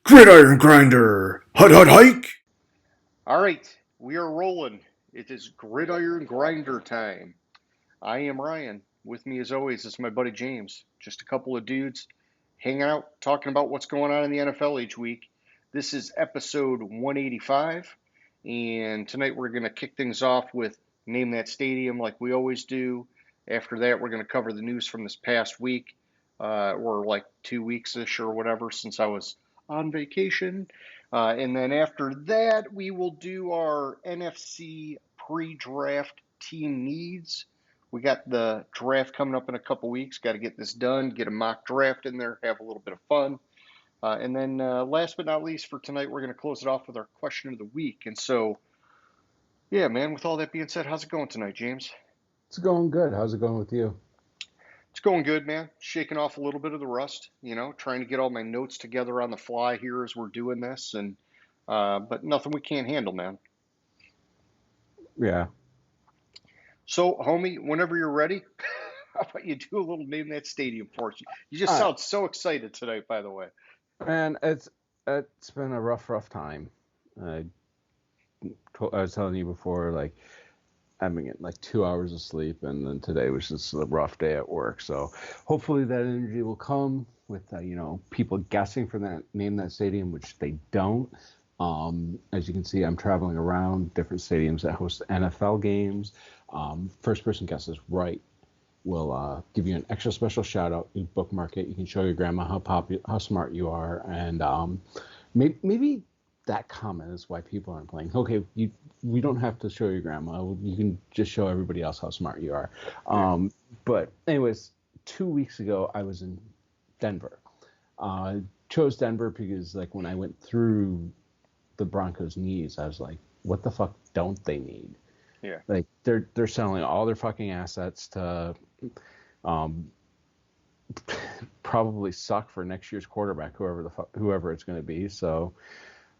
Gridiron Grinder! Hut hut hike! All right, we are rolling. It is Gridiron Grinder time. I am Ryan. With me, as always, is my buddy James. Just a couple of dudes hanging out, talking about what's going on in the NFL each week. This is episode 185, and tonight we're going to kick things off with Name That Stadium like we always do. After that, we're going to cover the news from this past week, or like 2 weeks ish or whatever, since I was on vacation. And then after that, we will do our NFC pre draft team needs. We got the draft coming up in a couple weeks. Got to get this done, get a mock draft in there, have a little bit of fun. And then last but not least for tonight, we're going to close it off with our question of the week. And so, yeah, man, with all that being said, how's it going tonight, James? It's going good. How's it going with you? It's going good, man. Shaking off a little bit of the rust, trying to get all my notes together on the fly here as we're doing this. And but nothing we can't handle, man. Yeah. So, homie, whenever you're ready, how about you do a little Name That Stadium for us? You just All right. sound so excited tonight, by the way. And it's been a rough time. I, I was telling you before, like I've been getting like 2 hours of sleep, and then today was just a rough day at work. So hopefully that energy will come with people guessing for that name that stadium, which they don't. As you can see, I'm traveling around different stadiums that host NFL games. First person guesses right will give you an extra special shout out. You bookmark it. You can show your grandma how smart you are, and maybe that comment is why people aren't playing. Okay, we don't have to show your grandma. You can just show everybody else how smart you are. Yeah. But anyways, 2 weeks ago I was in Denver. Chose Denver because like when I went through the Broncos' needs, I was like, what the fuck don't they need? Yeah. Like they're selling all their fucking assets to um, probably suck for next year's quarterback, whoever it's going to be. So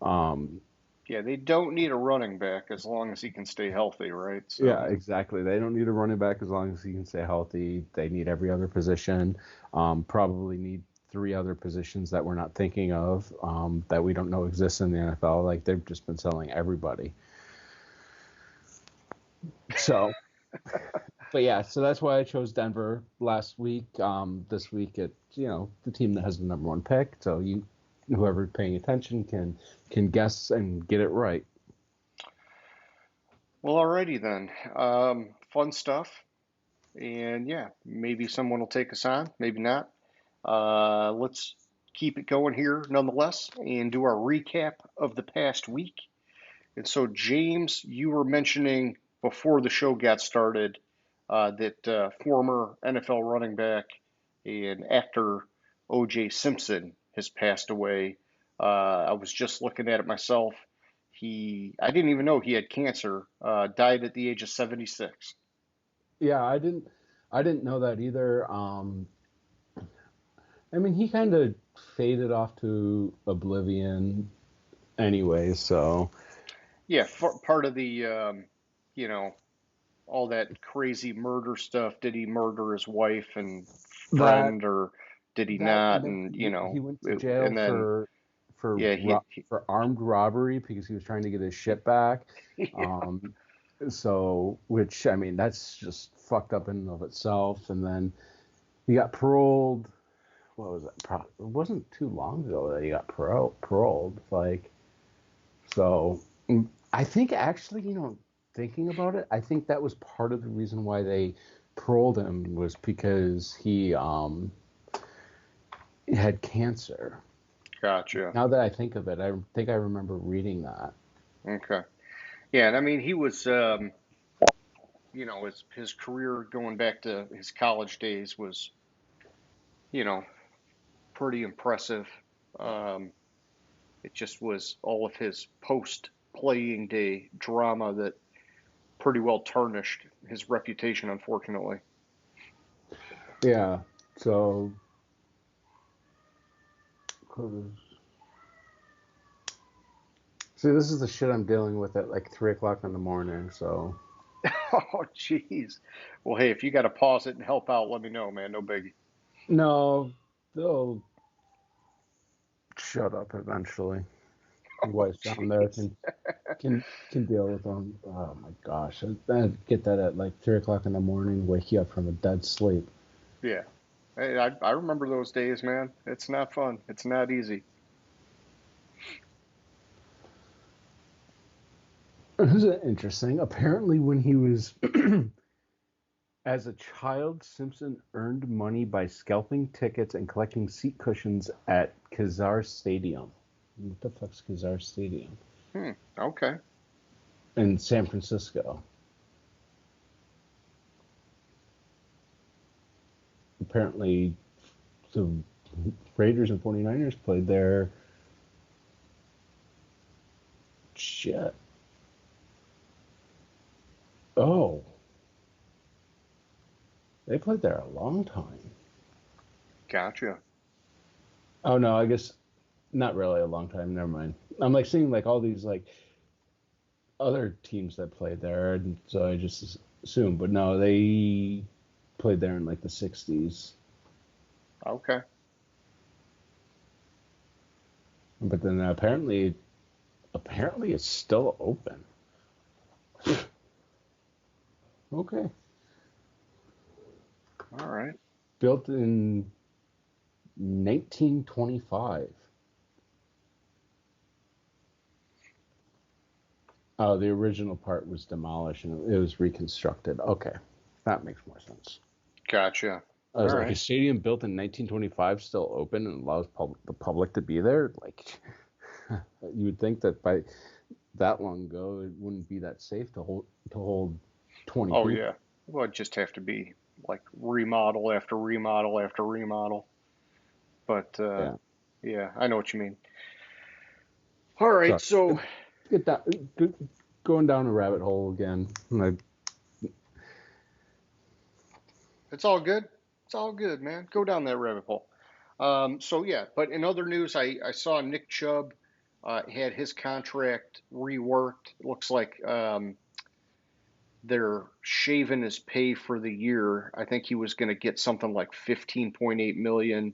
um, Yeah, they don't need a running back as long as he can stay healthy, right? So, yeah, exactly. They don't need a running back as long as he can stay healthy. They need every other position. Probably need three other positions that we're not thinking of, that we don't know exist in the NFL. Like they've just been selling everybody. So but yeah, so that's why I chose Denver last week. This week it's the team that has the number one pick. So whoever's paying attention can guess and get it right. well, alrighty then. Fun stuff. And yeah, maybe someone will take us on, maybe not. Let's keep it going here nonetheless and do our recap of the past week. And so, James, you were mentioning before the show got started that former NFL running back and actor O.J. Simpson has passed away. I was just looking at it myself. I didn't even know he had cancer. Died at the age of 76. Yeah, I didn't know that either. I mean, he kind of faded off to oblivion anyway. So Yeah, part of the, you know, all that crazy murder stuff. Did he murder his wife and that friend, or did he that not? and then And he went to jail and then yeah, for armed robbery because he was trying to get his shit back. Um, so which I mean that's just fucked up in and of itself. And then he got paroled. What was it? It wasn't too long ago that he got paroled. Like so, I think actually, thinking about it, I think that was part of the reason why they paroled him was because he had cancer. gotcha. Now that I think of it, I think I remember reading that. Okay. Yeah, and I mean he was, his career going back to his college days was, you know, pretty impressive. Um, it just was all of his post playing day drama that pretty well tarnished his reputation, unfortunately. Yeah. So, 'cause- see, this is the shit I'm dealing with at like 3 o'clock in the morning. So, Oh, jeez. Well, hey, if you got to pause it and help out, let me know, man. No biggie. no, they'll shut up eventually. Wife's down there can deal with them. Oh my gosh, I'd get that at like 3 o'clock in the morning, wake you up from a dead sleep. Yeah. Hey, I remember those days, man. It's not fun. It's not easy. This is interesting. Apparently, when he was as a child, Simpson earned money by scalping tickets and collecting seat cushions at Kazar Stadium. What the fuck's Kazar Stadium? Okay. In San Francisco. Apparently, the Raiders and 49ers played there. Shit. Oh. They played there a long time. Gotcha. Oh, no, I guess not really a long time. Never mind. I'm like seeing like all these like other teams that played there, and so I just assumed. But no, they played there in like the 60s. Okay. But then apparently it's still open. Okay. All right. Built in 1925. Oh, the original part was demolished and it was reconstructed. Okay, that makes more sense. Gotcha. I was All like, right. a stadium built in 1925 still open and allows the public to be there? Like, you would think that by that long ago, it wouldn't be that safe to hold 20 Oh people. yeah. Well, it'd just have to be like remodel after remodel after remodel. But Yeah. yeah, I know what you mean. All right. Sorry. So Get that going down a rabbit hole again. it's all good. It's all good, man. Go down that rabbit hole. So yeah, but in other news, I saw Nick Chubb had his contract reworked. Looks like they're shaving his pay for the year. I think he was going to get something like 15.8 million,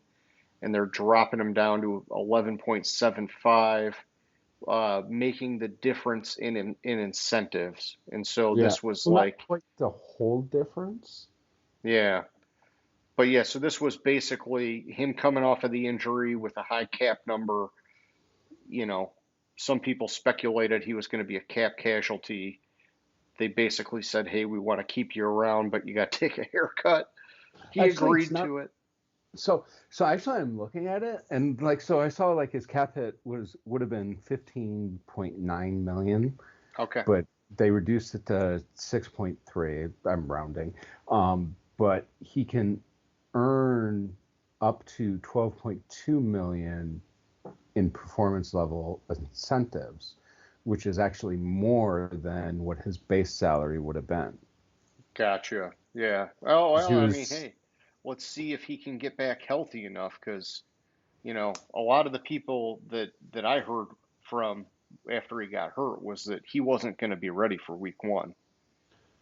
and they're dropping him down to 11.75, making the difference in incentives. And so Yeah. this was Well, not like, quite the whole difference. yeah. But yeah, so this was basically him coming off of the injury with a high cap number. You know, some people speculated he was going to be a cap casualty. They basically said, hey, we want to keep you around, but you got to take a haircut. He Actually, it's agreed not. to it. So actually, I'm looking at it, and like, so I saw like his cap hit would have been 15.9 million, Okay. but they reduced it to 6.3. I'm rounding, but he can earn up to 12.2 million in performance level incentives, which is actually more than what his base salary would have been. Gotcha. Yeah. Oh, 'Cause he well, I mean, was hey, let's see if he can get back healthy enough because, a lot of the people that I heard from after he got hurt was that he wasn't going to be ready for week one.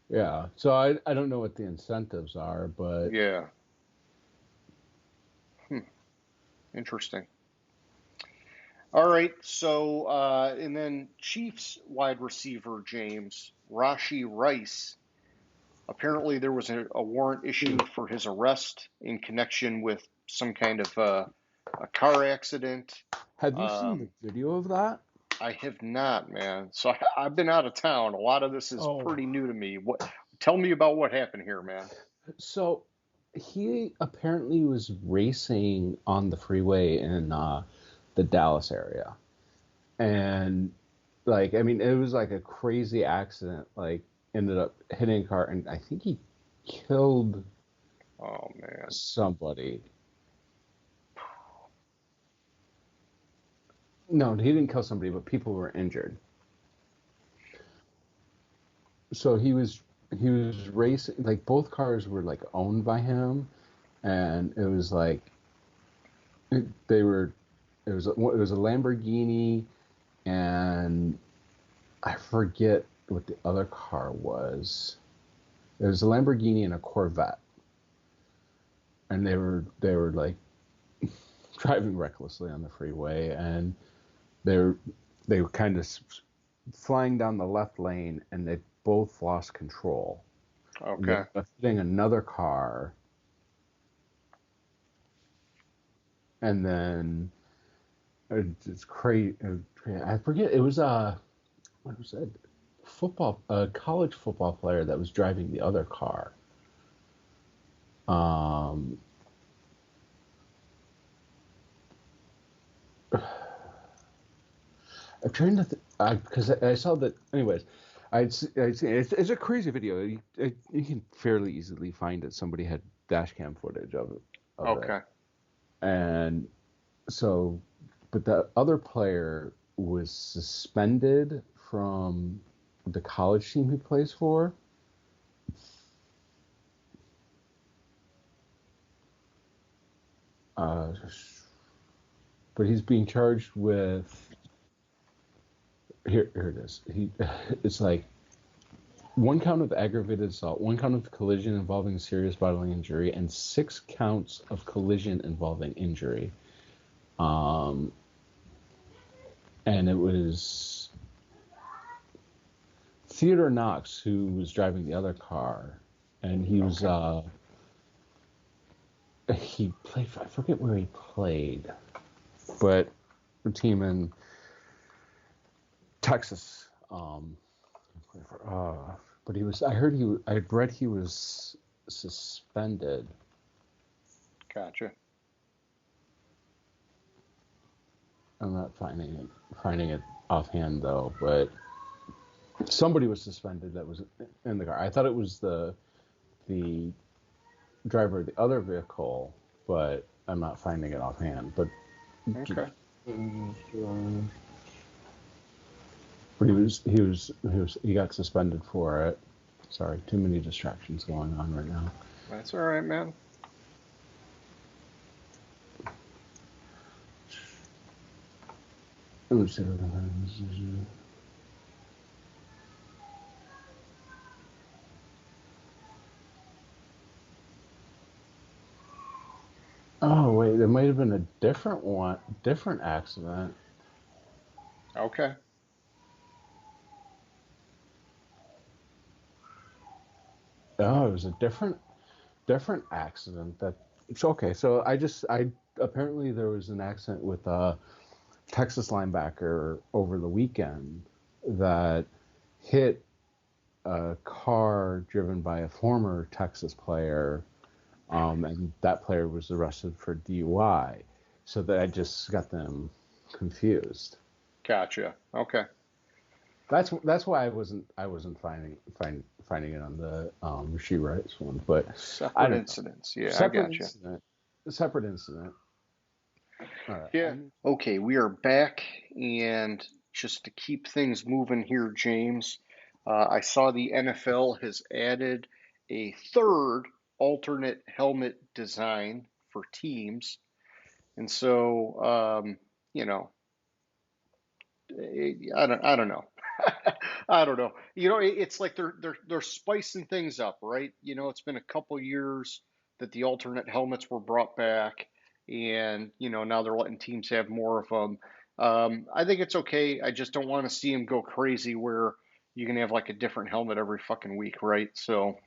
Yeah. So I don't know what the incentives are, but Yeah. Hmm. Interesting. All right. So, and then Chiefs wide receiver James Rashi Rice. Apparently, there was a warrant issued for his arrest in connection with some kind of a car accident. have you seen the Um, video of that? I have not, man. So I've been out of town. A lot of this is Oh. pretty new to me. What? Tell me about what happened here, man. So he apparently was racing on the freeway in the Dallas area. And like, I mean, it was like a crazy accident, like ended up hitting a car and I think he killed Oh man. somebody. No, he didn't kill somebody, but people were injured. So he was racing, like both cars were like owned by him, and it was like they were it was a Lamborghini, and I forget what the other car was. It was a Lamborghini and a Corvette, and they were like driving recklessly on the freeway, and they were kind of flying down the left lane, and they both lost control. And they Okay. were hitting another car, and then it's crazy. I forget. It was what was it? A college football player that was driving the other car. I'm trying to because I saw that. Anyways, I'd see it's a crazy video. You can fairly easily find it. Somebody had dash cam footage of it. Okay. And so, but the other player was suspended from the college team he plays for. But he's being charged with here it is. It's like 1 count of aggravated assault, 1 count of collision involving serious bodily injury, and 6 counts of collision involving injury. And it was Theodore Knox who was driving the other car, and he was he played. I forget where he played, but a team in Texas. But he was. I had read he was suspended. Gotcha. I'm not finding it offhand though, but somebody was suspended that was in the car. I thought it was the driver of the other vehicle, but I'm not finding it offhand. But Okay. But he got suspended for it. Sorry, too many distractions going on right now. That's all right, man. Oh wait, there might have been a different accident. Okay. Oh, it was a different accident. It's okay. So I apparently there was an accident with a Texas linebacker over the weekend that hit a car driven by a former Texas player, and that player was arrested for DUI. So that I just got them confused. Gotcha. Okay. That's why I wasn't finding it on the She Writes one, but Separate incidents. Yeah, I gotcha. Separate incident. All right. Yeah. Okay, we are back, and just to keep things moving here, James, I saw the NFL has added a third alternate helmet design for teams, and so I don't know. I don't know. It's like they're spicing things up, right? It's been a couple years that the alternate helmets were brought back, and now they're letting teams have more of them. I think it's okay. I just don't want to see them go crazy where you can have like a different helmet every fucking week, right? So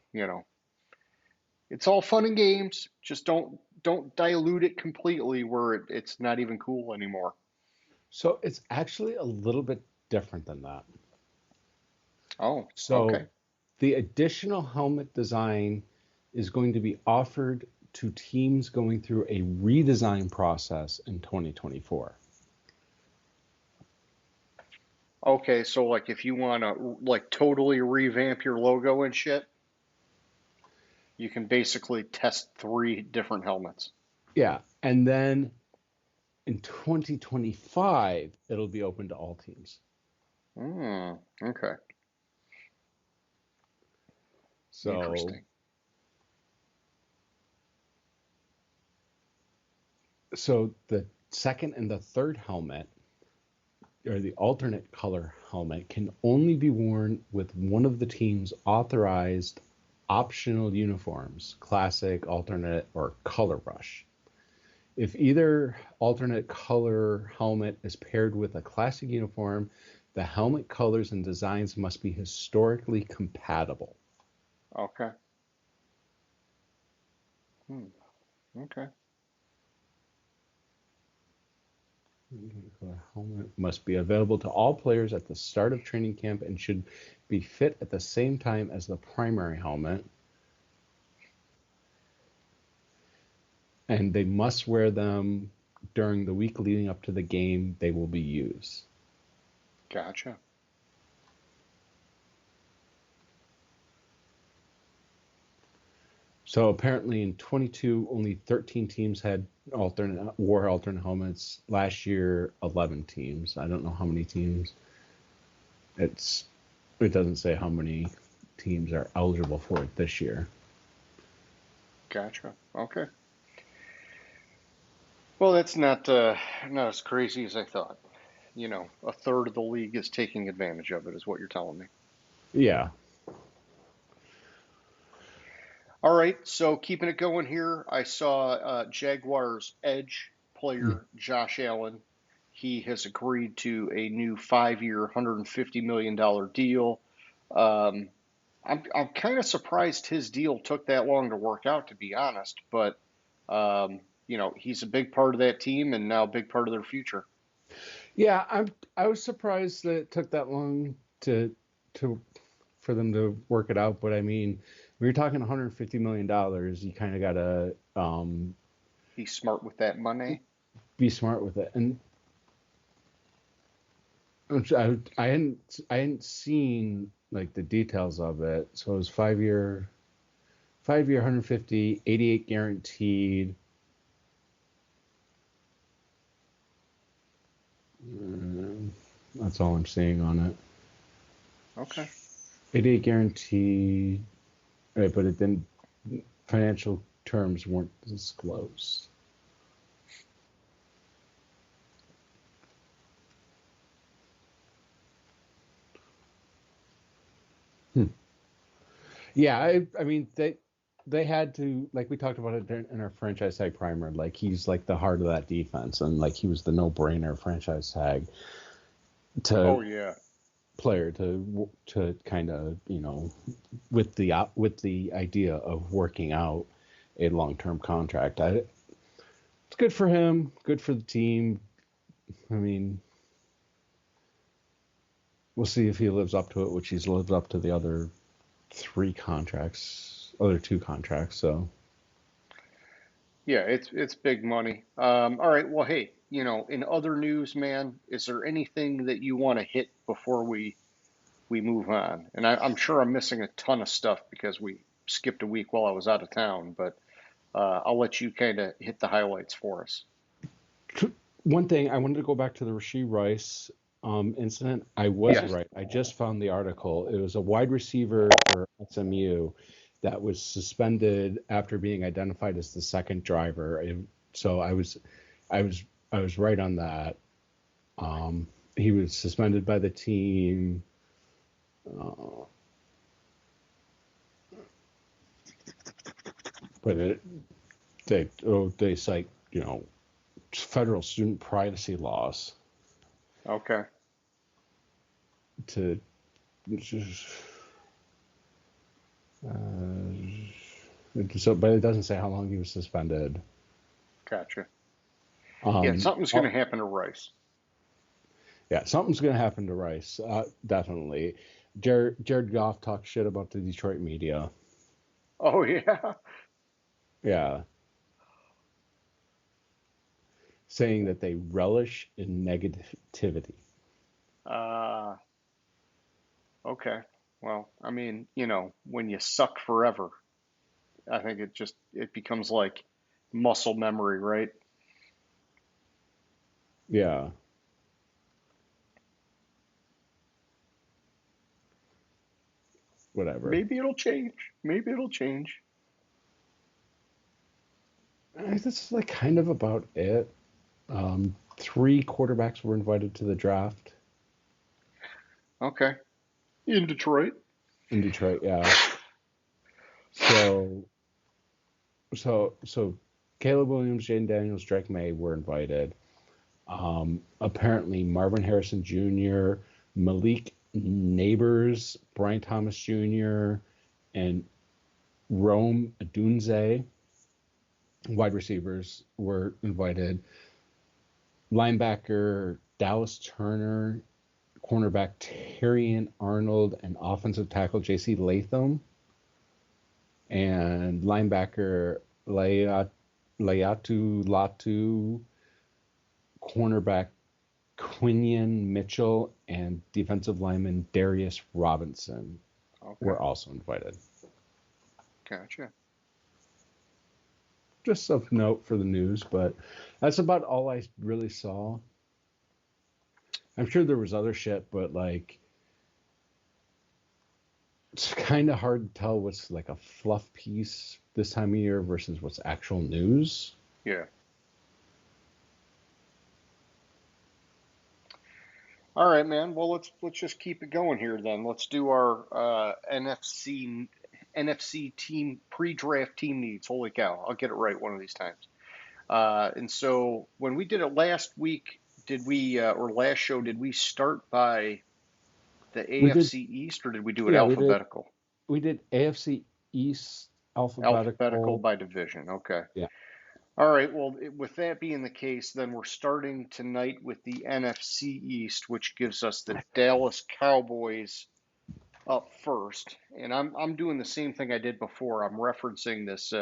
it's all fun and games. Just don't dilute it completely where it's not even cool anymore. So it's actually a little bit different than that. Oh, So okay. the additional helmet design is going to be offered to teams going through a redesign process in 2024. Okay, so like if you want to like totally revamp your logo and shit, you can basically test 3 different helmets. Yeah, and then in 2025 it'll be open to all teams. Okay. So Interesting. So the second and the third helmet, or the alternate color helmet, can only be worn with one of the team's authorized optional uniforms, classic, alternate, or color rush. If either alternate color helmet is paired with a classic uniform, the helmet colors and designs must be historically compatible. Okay. Hmm. Okay. The helmet must be available to all players at the start of training camp and should be fit at the same time as the primary helmet. And they must wear them during the week leading up to the game they will be used. Gotcha. So apparently in 22, only 13 teams had wore alternate helmets. Last year, 11 teams. I don't know how many teams. It doesn't say how many teams are eligible for it this year. Gotcha. Okay. Well, that's not as crazy as I thought. A third of the league is taking advantage of it, is what you're telling me. Yeah. All right, so keeping it going here, I saw Jaguars edge player Josh Allen. He has agreed to a new 5-year, $150 million deal. Um, I'm kind of surprised his deal took that long to work out, to be honest. But he's a big part of that team and now a big part of their future. Yeah, I was surprised that it took that long to for them to work it out. But I mean, when you're talking $150 million, you kind of gotta Be smart with that money. be smart with it. And I hadn't seen like the details of it. So it was 5-year, 150, 88 guaranteed. That's all I'm seeing on it. Okay. 88 guaranteed, right, but it didn't. Financial terms weren't disclosed. Yeah, I mean they had to, like we talked about it in our franchise tag primer. Like he's like the heart of that defense, and like he was the no-brainer franchise tag Oh to yeah. player to kind of with the idea of working out a long-term contract. It's good for him, good for the team. I mean, we'll see if he lives up to it, which he's lived up to the other two contracts. So Yeah, it's big money. All right. Well, hey, in other news, man, is there anything that you want to hit before we move on? And I'm sure I'm missing a ton of stuff because we skipped a week while I was out of town, but I'll let you kind of hit the highlights for us. one thing I wanted to go back to the Rashee Rice incident. I was Yes. right. I just found the article. It was a wide receiver for SMU that was suspended after being identified as the second driver. So I was, I was right on that. He was suspended by the team. Uh, but they cite federal student privacy laws Okay. to so, but it doesn't say how long he was suspended. Gotcha. Yeah, Um, something's going to happen to Rice. yeah, something's gonna happen to Rice. Definitely. Jared Goff talked shit about the Detroit media. Oh yeah. Yeah, saying that they relish in negativity. Uh, okay. Well, I mean, when you suck forever, I think it becomes like muscle memory, right? Yeah, whatever. Maybe it'll change. Maybe it'll change. That's like kind of about it. 3 quarterbacks were invited to the draft Okay. In Detroit. in Detroit. Yeah. So Caleb Williams, Jaden Daniels, Drake May were invited. Apparently Marvin Harrison Jr., Malik Neighbors, Brian Thomas Jr., and Rome Adunze, wide receivers, were invited. Linebacker Dallas Turner, cornerback Terrian Arnold, and offensive tackle J.C. Latham, and linebacker Layatu Latu, cornerback Quinion Mitchell, and defensive lineman Darius Robinson were also invited. Gotcha. Just of note for the news, but that's about all I really saw. I'm sure there was other shit, but like, it's kind of hard to tell what's like a fluff piece this time of year versus what's actual news. Yeah. All right, man. Well, let's just keep it going here then. Let's do our NFC team pre-draft team needs. Holy cow, I'll get it right one of these times. And so when we did it last week, did we or last show, did we start by the AFC East, or did we do it alphabetical? We did AFC East Alphabetical by division. Okay. Yeah. All right. Well, with that being the case, then we're starting tonight with the NFC East, which gives us the Dallas Cowboys up first. And I'm doing the same thing I did before. I'm referencing this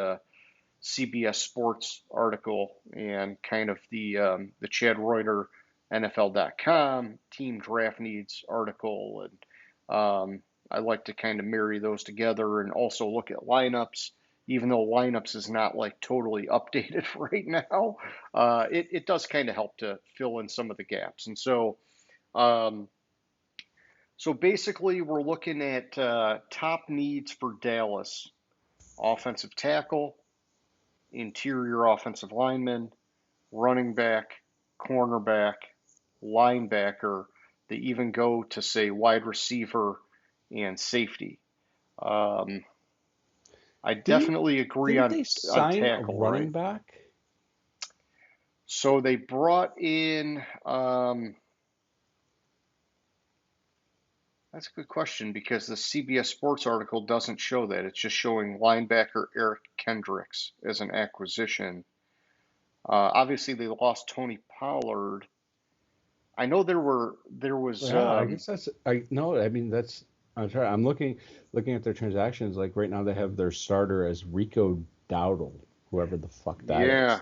CBS Sports article and kind of the Chad Reuter NFL.com team draft needs article, and I like to kind of marry those together and also look at lineups. Even though lineups is not like totally updated right now, it does kind of help to fill in some of the gaps. And so basically we're looking at top needs for Dallas: offensive tackle, interior offensive lineman, running back, cornerback, linebacker. They even go to say wide receiver and safety. I definitely agree on tackle, a running back? So they brought in. That's a good question because the CBS Sports article doesn't show that. It's just showing linebacker Eric Kendricks as an acquisition. Obviously, they lost Tony Pollard. I know there was. Yeah, I guess that's. I'm sorry. I'm looking at their transactions. Like right now, they have their starter as Rico Dowdle, whoever the fuck that is. Yeah,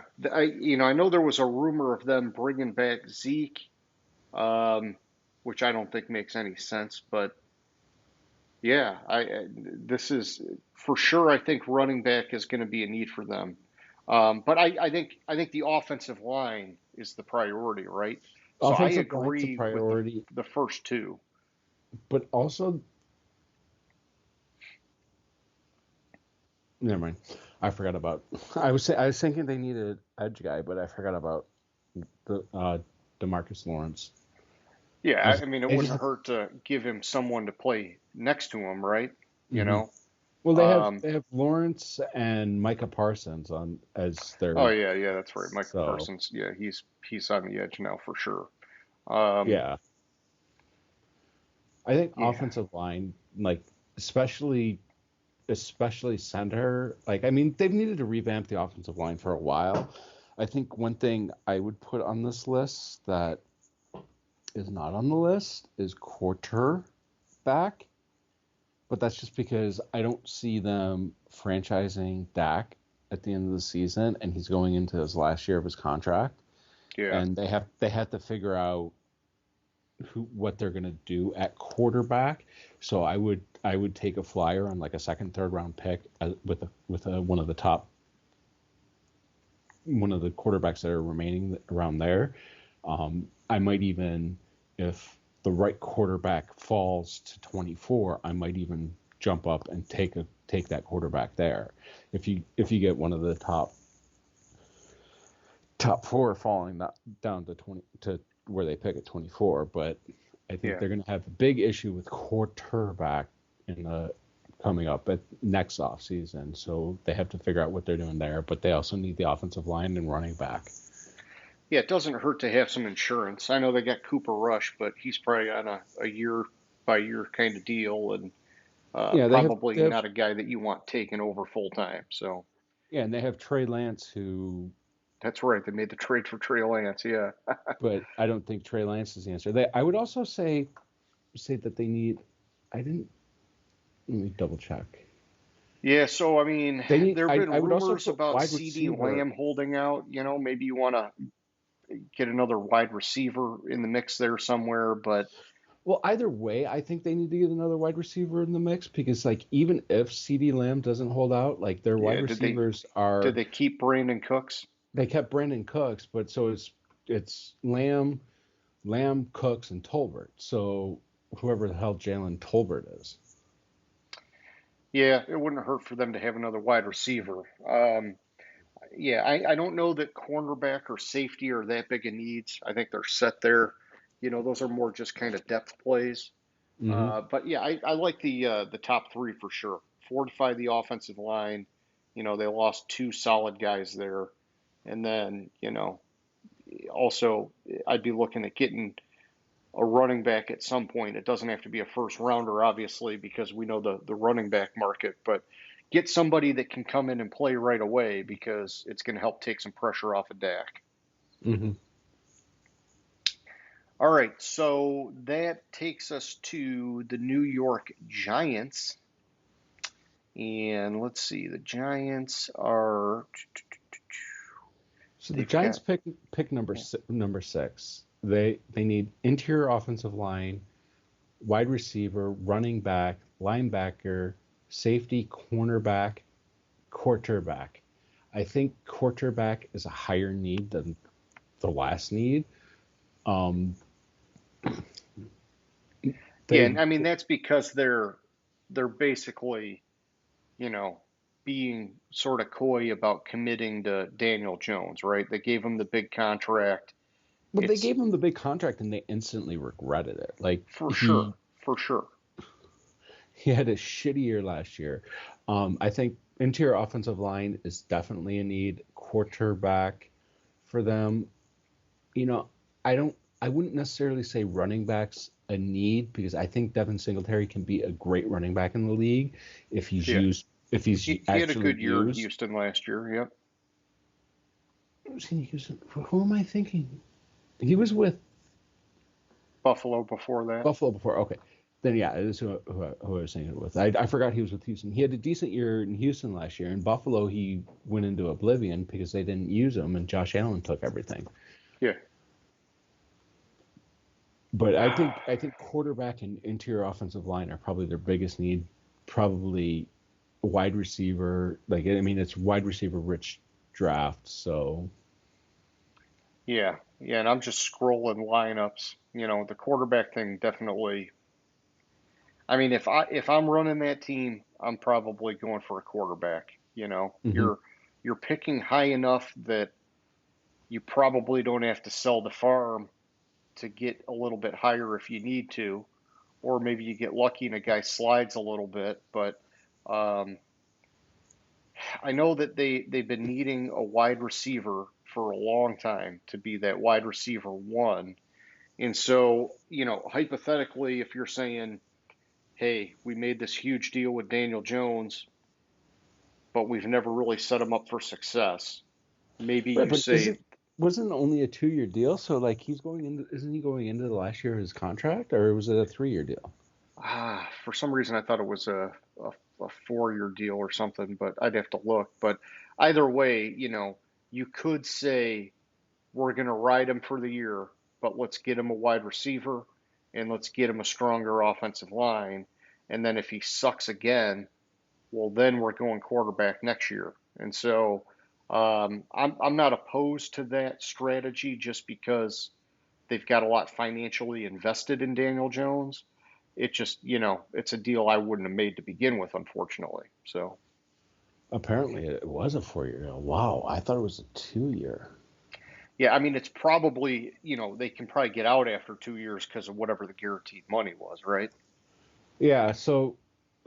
I know there was a rumor of them bringing back Zeke, which I don't think makes any sense. But yeah, this is for sure. I think running back is going to be a need for them. But I think the offensive line is the priority, right? So I agree with the first two. But also, never mind. I forgot about. I was thinking they needed an edge guy, but I forgot about the DeMarcus Lawrence. Yeah, I mean, it wouldn't hurt to give him someone to play next to him, right? You know. Well, they have Lawrence and Micah Parsons as their. Oh yeah, that's right. Micah Parsons. Yeah, he's on the edge now for sure. Yeah. I think offensive line, like especially center, like I mean they've needed to revamp the offensive line for a while. I think one thing I would put on this list that is not on the list is quarterback, but that's just because I don't see them franchising Dak at the end of the season, and he's going into his last year of his contract. Yeah, and they have to figure out what they're going to do at quarterback. So I would take a flyer on like a second, third round pick with one of the quarterbacks that are remaining around there. I might even, if the right quarterback falls to 24, I might even jump up and take that quarterback there. If you get one of the top four falling down to 20 to where they pick at 24, but I think they're going to have a big issue with quarterback in the coming up at next offseason. So they have to figure out what they're doing there. But they also need the offensive line and running back. Yeah, it doesn't hurt to have some insurance. I know they got Cooper Rush, but he's probably on a year by year kind of deal, and Yeah, probably not a guy that you want taking over full time. So and they have Trey Lance, who, that's right. They made the trade for Trey Lance. Yeah. but I don't think Trey Lance is the answer. I would also say that they need. I didn't. Let me double check. Yeah, so I mean, They need. there have been I would also rumors put about wide CD receiver. Lamb holding out. Maybe you want to get another wide receiver in the mix there somewhere, but Well, either way, I think they need to get another wide receiver in the mix because, like, even if CD Lamb doesn't hold out, like their wide yeah, receivers did are. they keep Brandon Cooks? They kept Brandon Cooks, but so it's Lamb, Cooks, and Tolbert. So whoever the hell Jalen Tolbert is. Yeah, it wouldn't hurt for them to have another wide receiver. Yeah, I don't know that cornerback or safety are that big of needs. I think they're set there. Those are more just kind of depth plays. Mm-hmm. But yeah, I like the top three for sure. Fortify the offensive line. They lost two solid guys there, and then also I'd be looking at getting a running back at some point. It doesn't have to be a first rounder, obviously, because we know the running back market, but get somebody that can come in and play right away because it's going to help take some pressure off of Dak. Mm-hmm. All right, so that takes us to the New York Giants. And let's see, the Giants are. So the They've Giants got. pick Yeah. number 6. They need interior offensive line, wide receiver, running back, linebacker, safety, cornerback, quarterback. I think quarterback is a higher need than the last need. Um, Yeah, they and I mean that's because they're basically, you know, being sort of coy about committing to Daniel Jones, right? They gave him the big contract. Well, they It's gave him the big contract and they instantly regretted it. Like for sure, he for sure. he had a shitty year last year. I think interior offensive line is definitely a need. Quarterback for them, you know, I wouldn't necessarily say running backs a need because I think Devin Singletary can be a great running back in the league if he's Yeah, used if he's he had a actually good year in used. Houston last year. Yep. Who am I thinking? He was with Buffalo before that. Buffalo before. Okay. Then yeah, it is who I was thinking it with. I forgot he was with Houston. He had a decent year in Houston last year. In Buffalo, he went into oblivion because they didn't use him and Josh Allen took everything. Yeah. But I think quarterback and interior offensive line are probably their biggest need. Probably wide receiver. Like I mean, it's wide receiver rich draft. So Yeah, yeah, and I'm just scrolling lineups. The quarterback thing definitely. I mean, if I'm running that team, I'm probably going for a quarterback. mhm. You're picking high enough that you probably don't have to sell the farm to get a little bit higher if you need to, or maybe you get lucky and a guy slides a little bit. But um, I know that they've been needing a wide receiver for a long time to be that wide receiver one. And so, hypothetically, if you're saying, hey, we made this huge deal with Daniel Jones, but we've never really set him up for success, maybe Right, you but say, wasn't it only a 2-year deal? So like he's going into isn't he going into the last year of his contract or was it a 3-year deal? for some reason I thought it was a 4-year deal or something, but I'd have to look. But either way, you could say, we're going to ride him for the year, but let's get him a wide receiver and let's get him a stronger offensive line. And then if he sucks again, well, then we're going quarterback next year. And so I'm not opposed to that strategy just because they've got a lot financially invested in Daniel Jones. It just, it's a deal I wouldn't have made to begin with, unfortunately. So, Apparently it was a 4-year deal. Wow, I thought it was a 2-year. yeah, I mean, it's probably, they can probably get out after 2 years because of whatever the guaranteed money was, right? Yeah, so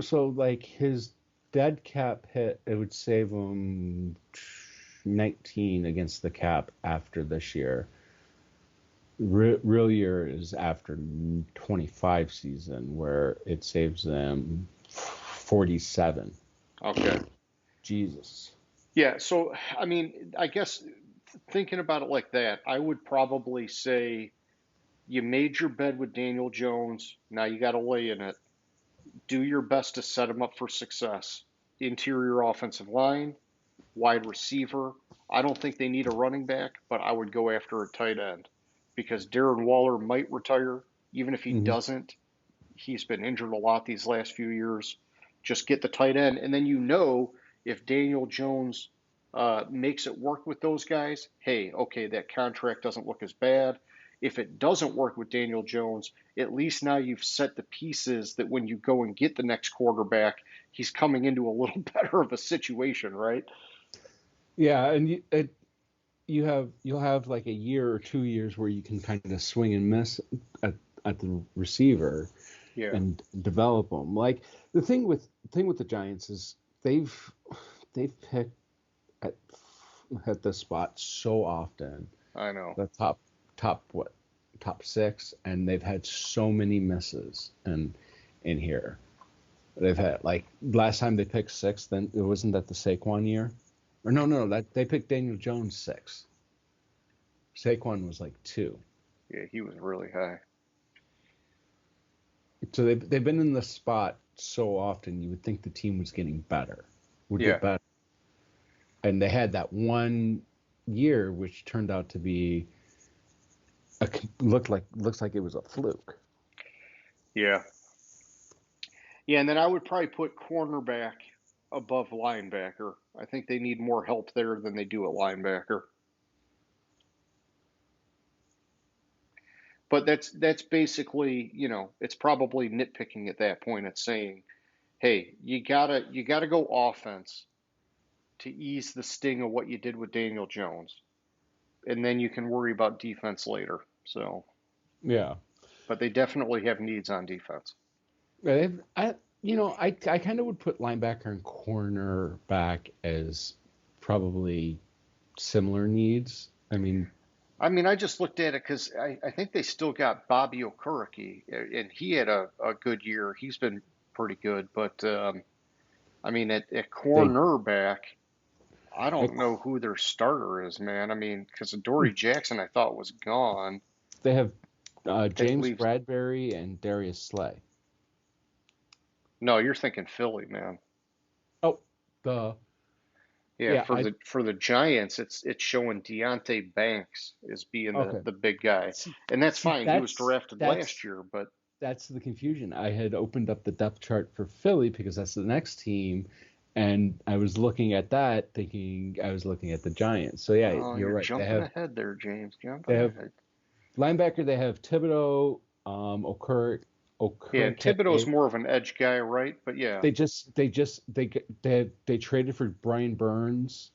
So like his dead cap hit, it would save him 19 against the cap after this year. Real year is after 25 season where it saves them 47. Okay. Jesus. Yeah. So, I mean, I guess thinking about it like that, I would probably say you made your bed with Daniel Jones. Now you got to lay in it. Do your best to set him up for success. Interior offensive line, wide receiver. I don't think they need a running back, but I would go after a tight end because Darren Waller might retire. Even if he Hmm. doesn't, he's been injured a lot these last few years. Just get the tight end, and then you know if Daniel Jones makes it work with those guys, hey, okay, that contract doesn't look as bad. If it doesn't work with Daniel Jones, at least now you've set the pieces that when you go and get the next quarterback, he's coming into a little better of a situation, right? Yeah, and you'll have like a year or 2 years where you can kind of swing and miss at, at the receiver Yeah. and develop them. Like the thing with the Giants is they've picked at at the spot so often, I know. the top six, and they've had so many misses in here. They've had like last time they picked six, then it wasn't that the Saquon year, or no, that they picked Daniel Jones six. Saquon was like two. Yeah, he was really high. So they've been in the spot so often, you would think the team was getting better, would Yeah. get better, and they had that one year which turned out to be looks like it was a fluke. Yeah. Yeah, and then I would probably put cornerback above linebacker. I think they need more help there than they do at linebacker. But that's basically, it's probably nitpicking at that point. It's saying, hey, you gotta go offense to ease the sting of what you did with Daniel Jones, and then you can worry about defense later. So, Yeah. but they definitely have needs on defense. I kind of would put linebacker and cornerback as probably similar needs. I mean, I just looked at it because I think they still got Bobby Okereke, and he had a good year. He's been pretty good, but I mean, at they cornerback, I at, don't know who their starter is, man. I mean, because Dory Jackson I thought was gone. they have That James leaves. Bradbury and Darius Slay. No, you're thinking Philly, man. Oh, the Yeah, yeah, for the Giants, it's showing Deontay Banks as being the okay. the big guy, See, and that's see fine. He was that's drafted last that's year, but that's the confusion. I had opened up the depth chart for Philly because that's the next team, and I was looking at that thinking I was looking at the Giants. So yeah, oh, you're you're right. jumping ahead there, James. They Jumping have ahead. linebacker. They have Thibodeau, Yeah, and Thibodeau's Okereke. more of an edge guy, right? But yeah, They traded for Brian Burns.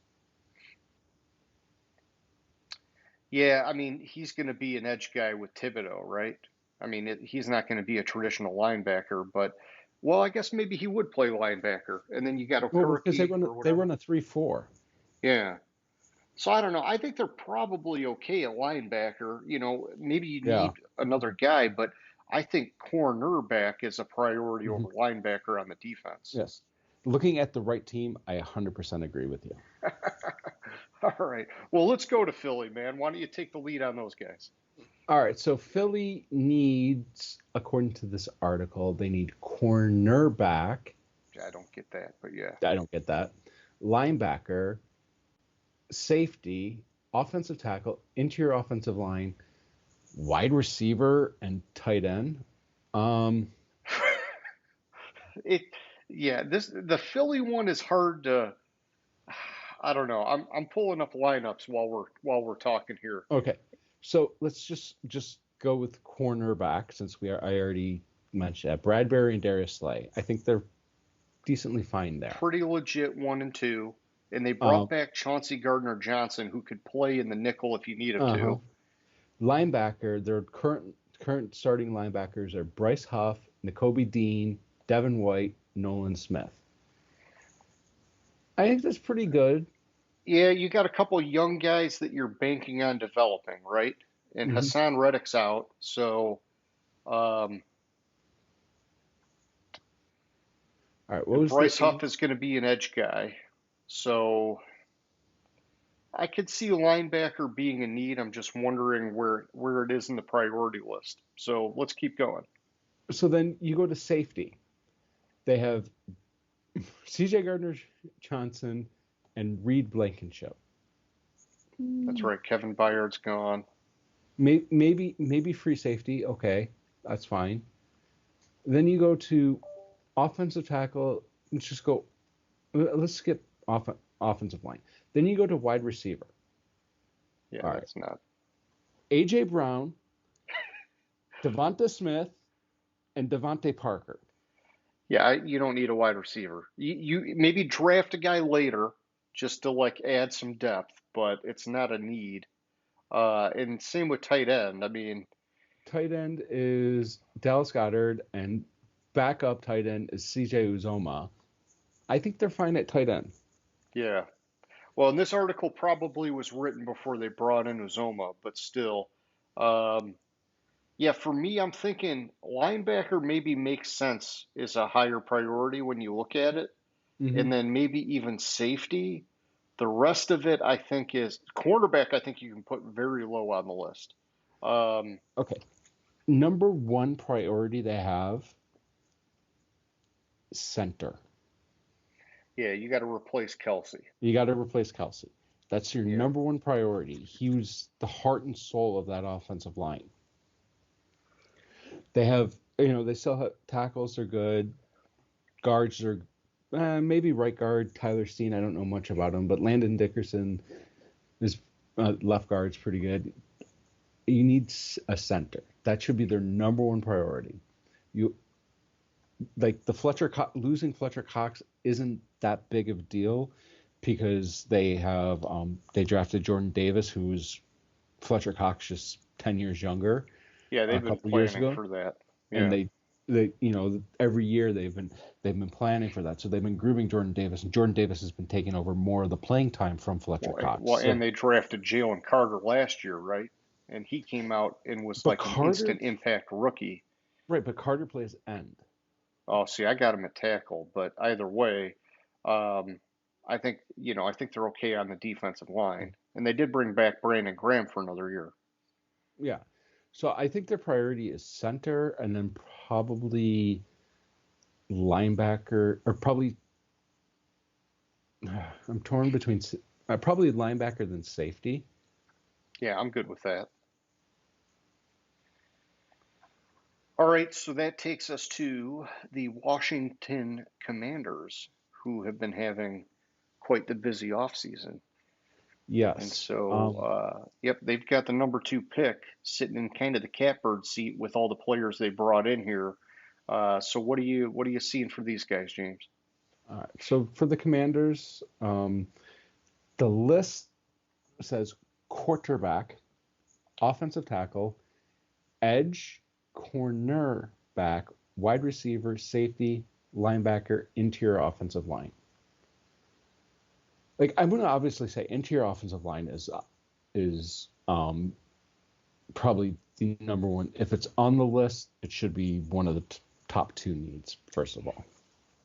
yeah. I mean, he's going to be an edge guy with Thibodeau, right? I mean, he's not going to be a traditional linebacker, but well, I guess maybe he would play linebacker, and then you got Well, because Okereke or they whatever. run a 3-4. Yeah. So I don't know. I think they're probably okay at linebacker. Maybe you Yeah. need another guy, but I think cornerback is a priority Hmm. over linebacker on the defense. Yes. Looking at the right team, I 100% agree with you. All right. Well, let's go to Philly, man. Why don't you take the lead on those guys? All right, so Philly needs, according to this article, they need cornerback. I don't get that, but yeah. I don't get that. Linebacker, safety, offensive tackle, interior offensive line, wide receiver, and tight end. Um, It, yeah. The Philly one is hard to. I don't know. I'm pulling up lineups while we're talking here. okay, so let's just go with cornerback since I already mentioned that. Bradbury and Darius Slay. I think they're decently fine there. Pretty legit 1 and 2, and they brought Um, back Chauncey Gardner Johnson, who could play in the nickel if you need him uh-huh. to. Linebacker, their current starting linebackers are Bryce Huff, N'Kobe Dean, Devin White, Nolan Smith. I think that's pretty good. Yeah, you got a couple young guys that you're banking on developing, right? And Hmm. Hassan Reddick's out, so um, All right, what and was the Bryce Huff is going to be an edge guy. So I could see linebacker being a need. I'm just wondering where it is in the priority list. So let's keep going. so then you go to safety. They have C.J. Gardner Johnson and Reed Blankenship. That's right. Kevin Byard's gone. Maybe free safety. Okay, that's fine. Then you go to offensive tackle. Let's just go. Let's skip offensive line. Then you go to wide receiver. Yeah, All right. that's not. A.J. Brown, Devonta Smith, and Devontae Parker. Yeah, you don't need a wide receiver. You maybe draft a guy later just to like add some depth, but it's not a need. And same with tight end. I mean, Tight end is Dallas Goedert, and backup tight end is C.J. Uzoma. I think they're fine at tight end. yeah. Well, and this article probably was written before they brought in Uzoma, but still. Um, yeah, for me, I'm thinking linebacker maybe makes sense is a higher priority when you look at it, Hmm. and then maybe even safety. The rest of it, I think, is cornerback. I think you can put very low on the list. Um, Okay. Number one priority they have center. yeah, you got to replace Kelsey. You got to replace Kelsey. That's your Yeah, number one priority. He was the heart and soul of that offensive line. They have, they still have tackles are good. Guards are maybe right guard Tyler Steen. I don't know much about him, but Landon Dickerson is left guard's pretty good. You need a center. That should be their number one priority. You like the losing Fletcher Cox isn't that big of a deal because they drafted Jordan Davis, who's Fletcher Cox just 10 years younger yeah, a they've been couple years planning ago, for that. and Yeah, every year they've been planning for that, so they've been grooming Jordan Davis, and Jordan Davis has been taking over more of the playing time from Fletcher Cox. and So, they drafted Jalen Carter last year, right? And he came out and was but like an Carter, instant impact rookie. right? But Carter plays end. Oh, see, I got him at tackle, but either way, um, I think they're okay on the defensive line, and they did bring back Brandon Graham for another year. Yeah. So I think their priority is center and then probably linebacker or probably I'm torn between probably linebacker than safety. Yeah, I'm good with that. All right, so that takes us to the Washington Commanders, who have been having quite the busy offseason. And Yes. so, yep, they've got the number two pick sitting in kind of the catbird seat with all the players they brought in here. So what are you seeing for these guys, James? All right. So for the Commanders, the list says quarterback, offensive tackle, edge, cornerback, wide receiver, safety, linebacker, interior offensive line. Like I'm going to obviously say interior offensive line is probably the number one. If it's on the list, it should be one of the top two needs. First of all,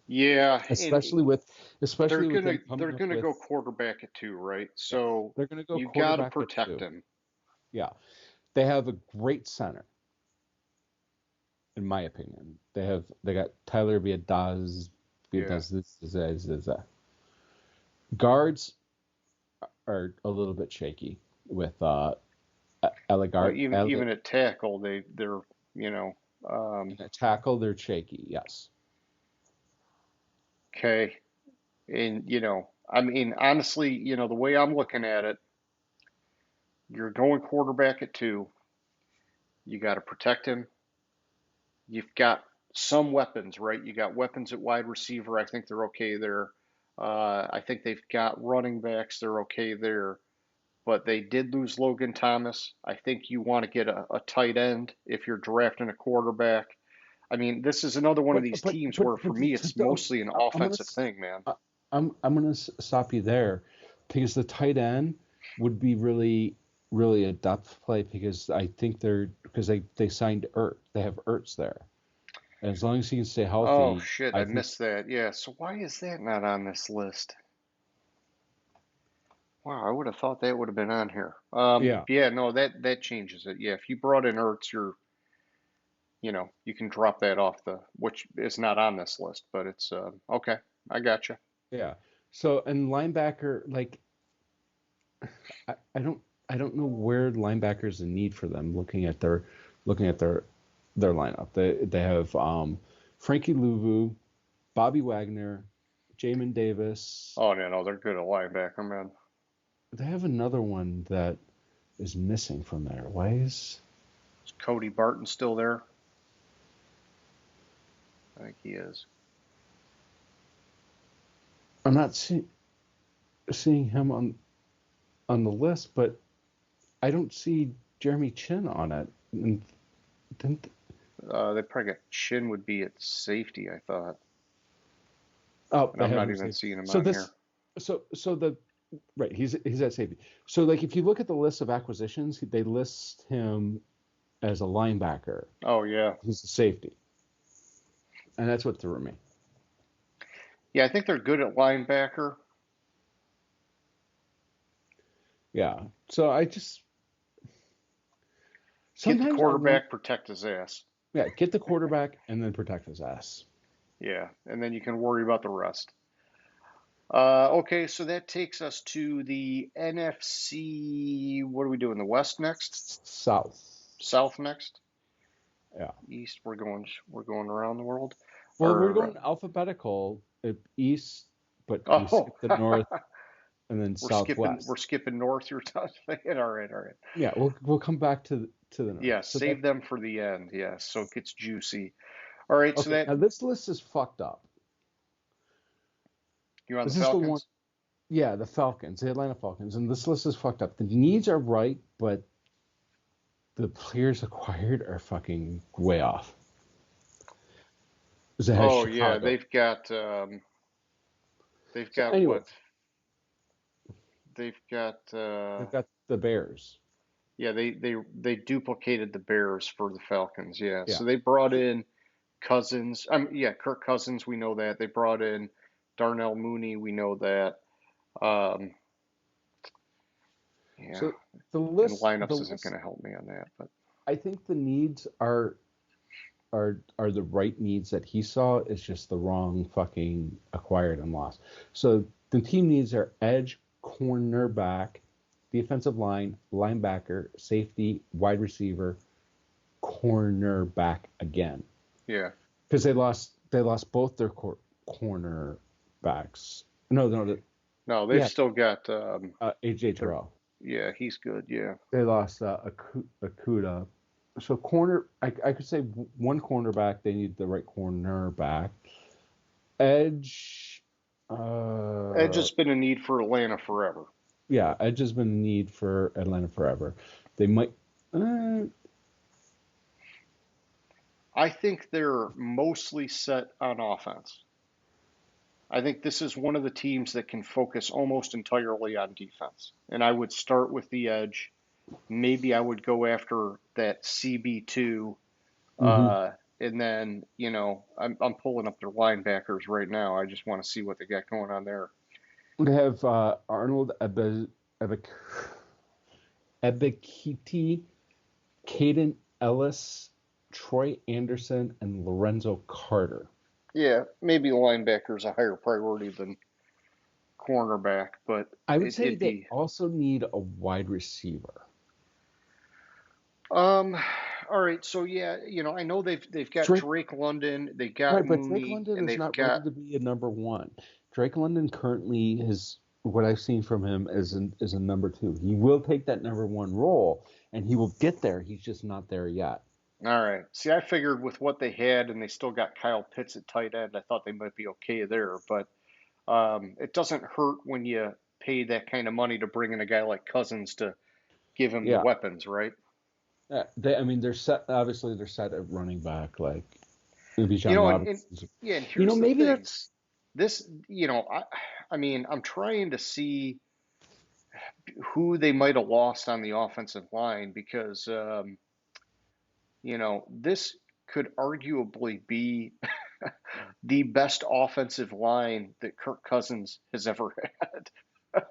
Yeah, and especially with they're especially with gonna them they're coming up gonna with, go quarterback at two, right? yeah, So they're going to go you got to quarterback at protect two. him. Yeah, they have a great center, in my opinion. They got Tyler Yeah. Biadasz this. Guards are a little bit shaky with Well, Elegard. even at tackle, they're you know um, At tackle, they're shaky. Yes. okay, and I mean honestly, the way I'm looking at it, you're going quarterback at two. You got to protect him. You've got some weapons, right? You got weapons at wide receiver. I think they're okay there. I think they've got running backs. They're okay there. But they did lose Logan Thomas. I think you want to get a tight end if you're drafting a quarterback. I mean, this is another one of these teams where, for me, it's mostly an offensive thing, man. I'm gonna stop you there, because the tight end would be really really a depth play, because I think they signed they have Ertz there, and as long as he can stay Oh, healthy, shit, I I think. missed that. Yeah, so why is that not on this list? Wow, I would have thought that would have been on here. Yeah, Yeah, no, that changes it. Yeah, if you brought in Ertz, you can drop that off which is not on this list, but it's okay. I got you. yeah. So, and linebacker, like, I don't know where linebackers in need for them. Looking at their lineup, they have Frankie Louvu, Bobby Wagner, Jamin Davis. Oh, no, they're good at linebacker, man. They have another one that is missing from there. Why is Is Cody Barton still there? I think he is. I'm not seeing him on the list, but I don't see Jeremy Chin on it. And didn't, They probably got Chin would be at safety, I thought. oh, And they I'm have not him even saved. seeing him So on here. the right, he's at safety. So, like, if you look at the list of acquisitions, they list him as a linebacker. Oh, yeah. He's a safety, and that's what threw me. Yeah, I think they're good at linebacker. Yeah. So I just Get the sometimes I want, quarterback, protect his ass. yeah, get the quarterback and then protect his ass. Yeah, and then you can worry about the rest. Okay, so that takes us to the NFC. What are we doing? The West next? South. South next? Yeah. East? We're going around the world. Well, we're Or going alphabetical east, but we oh, skip the north and then we're southwest. skipping north. You're talking. All right, all right. Yeah, we'll come back to the north. Yeah, So that save them for the end. Yeah, so it gets juicy. All right, so okay. that Now this list is fucked up. you on the This is the one. Falcons? Yeah, the Falcons, the Atlanta Falcons, and this list is fucked up. The needs are right, but the players acquired are fucking way off. Because it has Oh yeah, Chicago. they've So got anyway, what? They've got they've got the Bears. yeah, they duplicated the Bears for the Falcons. Yeah, Yeah. so they brought in Cousins. Yeah, Kirk Cousins. We know that they brought in Darnell Mooney. We know that. Um, yeah, So the and lineups isn't going list. to help me on that, but I think the needs are the right needs that he saw. It's just the wrong fucking acquired and lost. So the team needs are edge, cornerback, defensive line, linebacker, safety, wide receiver, cornerback again. yeah. Because they lost both their cornerbacks. No, No, they've yeah, still got AJ their Terrell. yeah, he's good. Yeah. They lost Akuda. So I could say one cornerback. They need the right cornerback. Edge. Edge has been a need for Atlanta forever. Yeah, Edge has been a need for Atlanta forever. They might. I think they're mostly set on offense. I think this is one of the teams that can focus almost entirely on defense. And I would start with the edge. Maybe I would go after that CB2. Mhm. And then, I'm pulling up their linebackers right now. I just want to see what they got going on there. They have Arnold Ebikiti, Caden Ellis, Troy Anderson, and Lorenzo Carter. Yeah, maybe linebacker is a higher priority than cornerback, but I would say it'd they be. also need a wide receiver. Um, all right, so yeah, I know they've got Drake, Drake London, they got right, but Drake Mooney, London and is they've not ready got to be a number one. Drake London currently has what I've seen from him is a number two. He will take that number one role, and he will get there. He's just not there yet. all right. See, I figured with what they had, and they still got Kyle Pitts at tight end, I thought they might be okay there, but it doesn't hurt when you pay that kind of money to bring in a guy like Cousins to give him the Yeah, weapons, right? I mean, they're set. Obviously, they're set at running back. Like, Maybe You John know, and Roberts. yeah, and You know, here's the maybe thing. that's This, I mean, I'm trying to see who they might have lost on the offensive line because, this could arguably be the best offensive line that Kirk Cousins has ever had.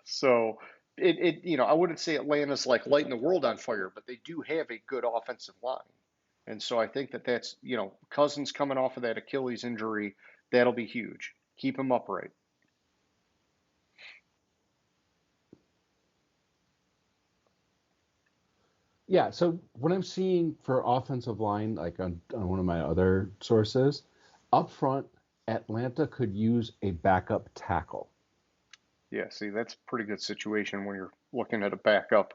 So I wouldn't say Atlanta's like lighting the world on fire, but they do have a good offensive line. And so I think that's, Cousins coming off of that Achilles injury, that'll be huge. Keep him upright. yeah. So what I'm seeing for offensive line, like on one of my other sources, up front, Atlanta could use a backup tackle, Yeah, see, that's a pretty good situation when you're looking at a backup.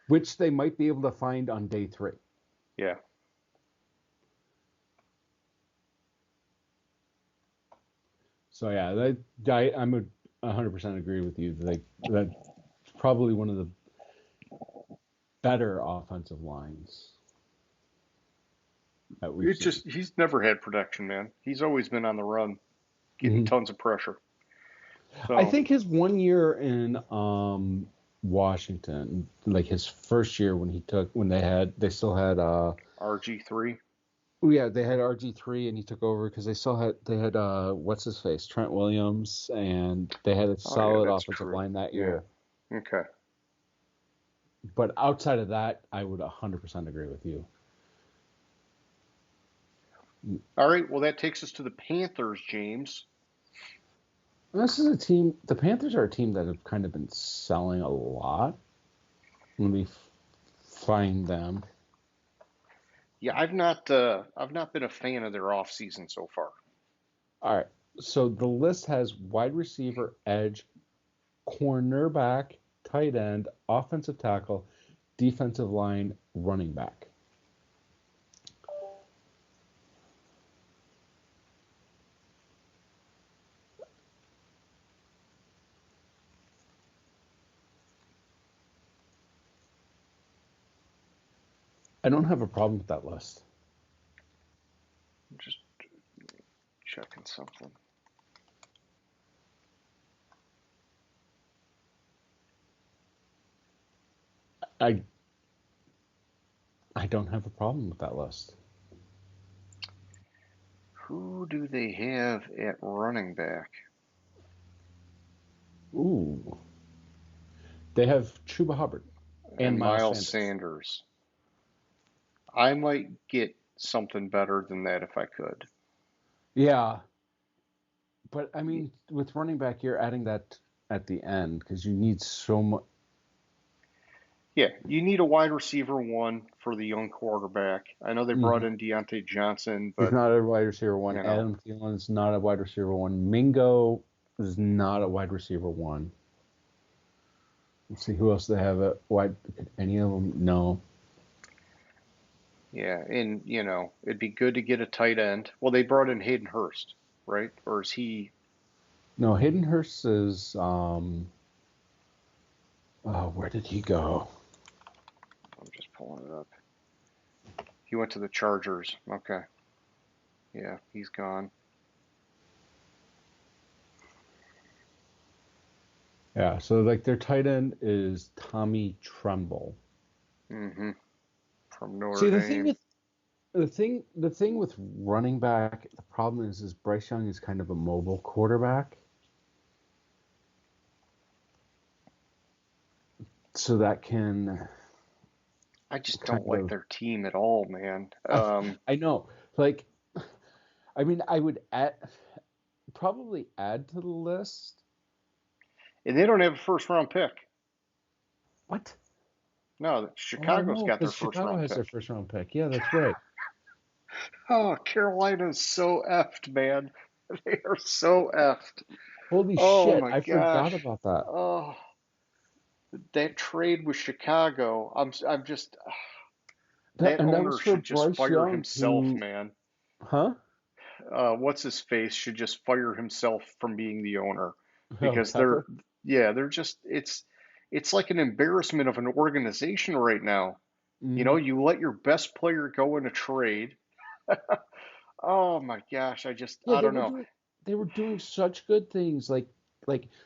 which they might be able to find on day 3. Yeah. So yeah, I'm a 100% agree with you. That's probably one of the better offensive lines that we've It's seen. just, he's never had protection, man. He's always been on the run, getting Mhm. tons of pressure. I So, think his 1 year in Washington, like his first year when they still had RG3. oh yeah, they had RG3 and he took over because they had what's his face, Trent Williams, and they had a Oh, yeah, solid that's offensive true. line that Yeah. year. Okay. But outside of that, I would 100% agree with you. All right. Well, that takes us to the Panthers, James. This is a team. The Panthers are a team that have kind of been selling a lot when we find them. Yeah, I've not been a fan of their offseason so far. All right. So the list has wide receiver, edge, cornerback, tight end, offensive tackle, defensive line, running back. I don't have a problem with that list. I'm just checking something. I I don't have a problem with that list. Who do they have at running back? Ooh. They have Chuba Hubbard and And Miles Miles Sanders. Sanders. I might get something better than that if I could. Yeah, but I mean, with running back, you're adding that at the end because you need so much. Yeah, you need a wide receiver one for the young quarterback. I know they brought in Deontay Johnson, He's but not a wide receiver one. you know, Adam Thielen's not a wide receiver one. Mingo is not a wide receiver one. Let's see who else they have at wide. Could any of them? No. yeah, and it'd be good to get a tight end. Well, they brought in Hayden Hurst, right? Or is he? No, Hayden Hurst is. Where did he go? I'm just pulling it up. He went to the Chargers. Okay, yeah, he's gone. Yeah, so like their tight end is Tommy Tremble. Mm-hmm. From Notre See, Dame. the thing with running back, the problem is Bryce Young is kind of a mobile quarterback. So that can I just kind don't like of their team at all, man. I know. Like I mean probably add to the list. And they don't have a first round pick. What? No, Oh Chicago's no, got their because first Chicago round has their pick. first round pick. Yeah, that's right. Oh, Carolina's so effed, man. They are so effed. Holy Oh shit, my I forgot gosh. about that. Oh, that trade with Chicago. I'm just that And that owner was for should just Bryce fire Young himself, who man. huh? What's his face should just fire himself from being the owner Oh, because Tepper. they're just it's like an embarrassment of an organization right now. Mm. You let your best player go in a trade Oh my gosh, Yeah, I don't know. they were doing such good things.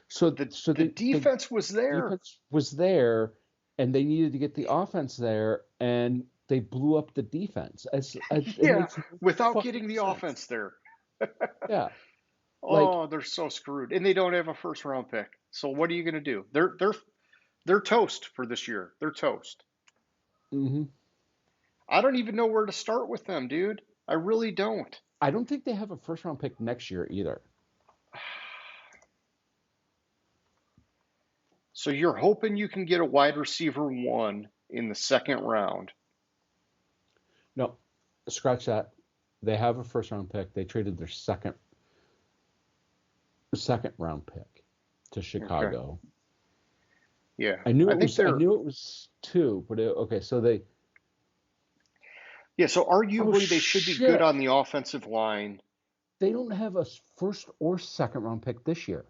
So The the defense was there. defense was there, and they needed to get the offense there, and they blew up the defense. It Yeah, makes no without fucking getting the sense. offense there. Yeah, like Oh, they're so screwed, and they don't have a first round pick. So what are you going to do? They're toast for this year. They're toast. hmm I don't even know where to start with them, dude. I really don't. I don't think they have a first round pick next year either. So you're hoping you can get a wide receiver one in the second round. No, scratch that. They have a first round pick. They traded their second round pick to Okay. Chicago. Yeah. I I think they're knew it was two, but okay, so they yeah, so oh arguably they should be good shit. on the offensive line. They don't have a first or second round pick this year.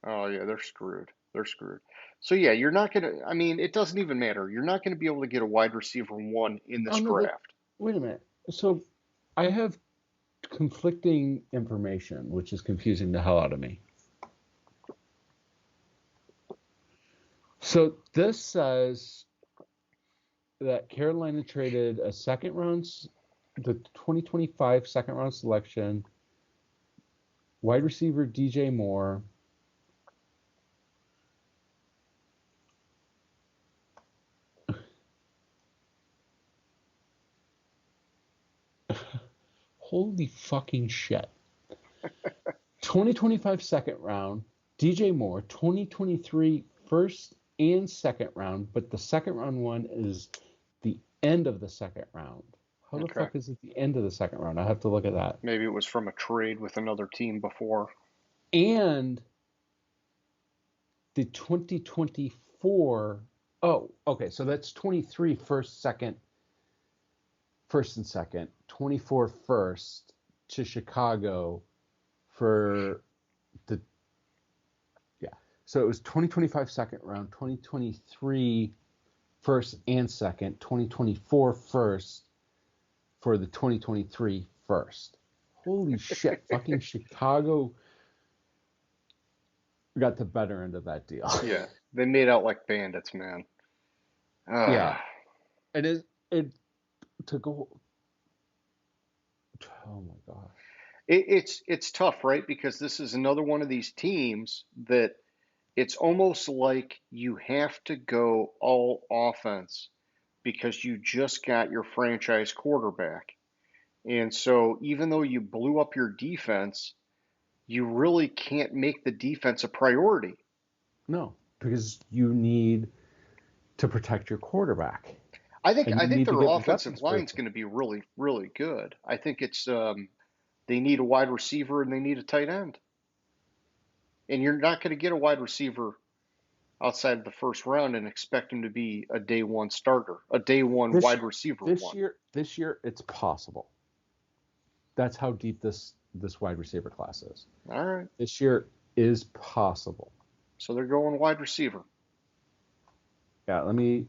Oh yeah, they're screwed. They're screwed. So yeah, you're not gonna I mean, it doesn't even matter. You're not gonna be able to get a wide receiver one in Oh this no, draft. wait a minute. So I have conflicting information, which is confusing the hell out of me. So this says that Carolina traded the 2025 second round selection, wide receiver DJ Moore, holy fucking shit. 2025 second round, DJ Moore, 2023 first and second round, but the second round one is the end of the second round. How the Okay. fuck is it the end of the second round? I have to look at that. Maybe it was from a trade with another team before. And the 2024, oh, okay, so that's 23 first and second, 24 first to Chicago for the yeah. So it was 2025 second round, 2023 first and second, 2024 first for the 2023 first. Holy shit, fucking Chicago got the better end of that deal. Yeah. They made out like bandits, man. Yeah. Ah. It is it to go oh my gosh. It's tough, right? Because this is another one of these teams that it's almost like you have to go all offense because you just got your franchise quarterback. And so even though you blew up your defense, you really can't make the defense a priority. No, because you need to protect your quarterback and I you think need to their get offensive weapons for it. line's going to be really, really good. I think it's they need a wide receiver and they need a tight end. And you're not going to get a wide receiver outside of the first round and expect him to be a day one starter, a day one This wide receiver this one. year it's possible. That's how deep this wide receiver class is. All right. This year is possible. So they're going wide receiver. Yeah, let me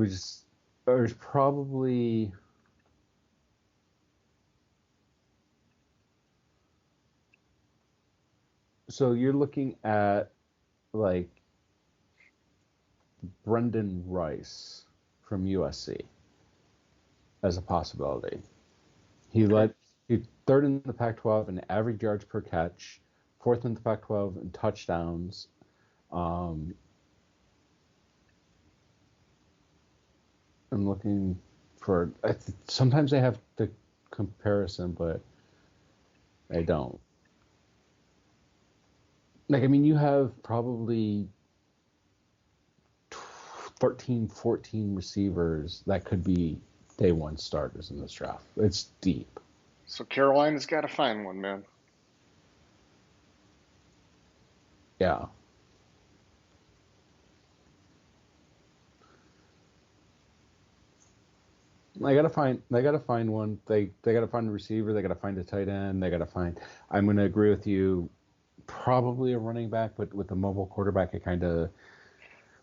just there's probably so you're looking at like Brendan Rice from USC as a possibility. He Okay. led he third in the Pac-12 in average yards per catch, fourth in the Pac-12 in touchdowns. Um, I'm looking for. Sometimes they have the comparison, but they don't. Like I mean, you have probably 13, 14 receivers that could be day one starters in this draft. It's deep. So Carolina's got to find one, man. Yeah. They gotta find one. They gotta find a receiver, they gotta find a tight end, they gotta find I'm gonna agree with you, probably a running back, but with a mobile quarterback it kinda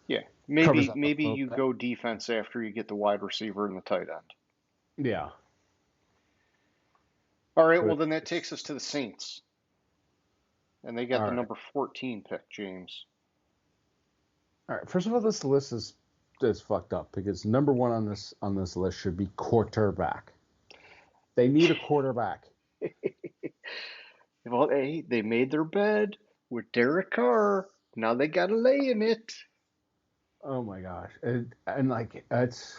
Yeah. covers Maybe up a maybe little you bit. go defense after you get the wide receiver and the tight end. Yeah. All right, So well then that takes us to the Saints, and they got all the right, number 14 pick, James. all right. First of all, this list is fucked up because number one on this list should be quarterback. They need a quarterback. Well, they made their bed with Derek Carr. Now they got to lay in it, Oh my gosh, and like it's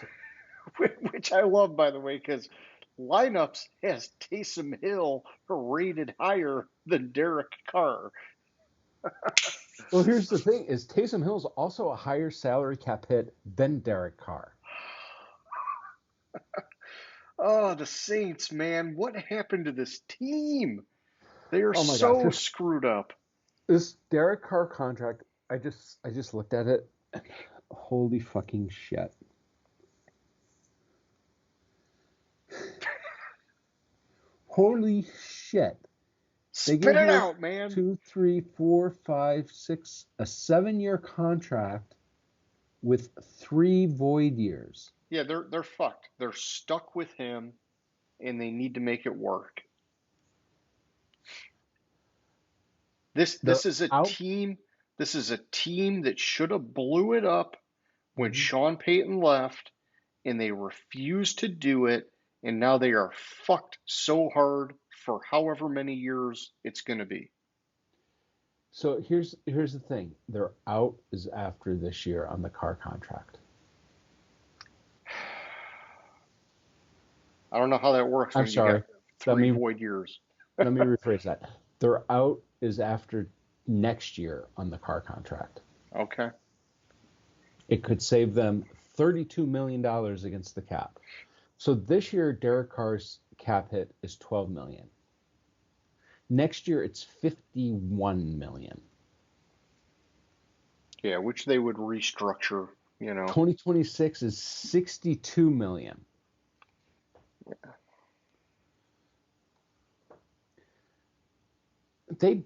which I love, by the way, because lineups has Taysom Hill rated higher than Derek Carr. well. Here's the thing: is Taysom Hill's also a higher salary cap hit than Derek Carr. Oh, the Saints, man, what happened to this team? They are Oh my gosh, so screwed up. this Derek Carr contract. I just looked at it. And holy fucking shit! Holy shit! They Spit gave it him out, man. 2, 3, 4, 5, 6, a 7-year contract with 3 void years. Yeah, they're fucked. They're stuck with him, and they need to make it work. This They're this is a out. team. This is a team that should have blew it up when Mhm. Sean Payton left, and they refused to do it, and now they are fucked so hard for however many years it's going to be. So here's the thing. Their out is after this year on the Carr contract. I don't know how that works I'm when you got sorry. Let three me void years. let me rephrase that. Their out is after next year on the Carr contract. Okay. It could save them $32 million against the cap. So this year, Derek Carr's cap hit is 12 million. Next year, it's 51 million. Yeah, which they would restructure, you know. 2026 is 62 million. The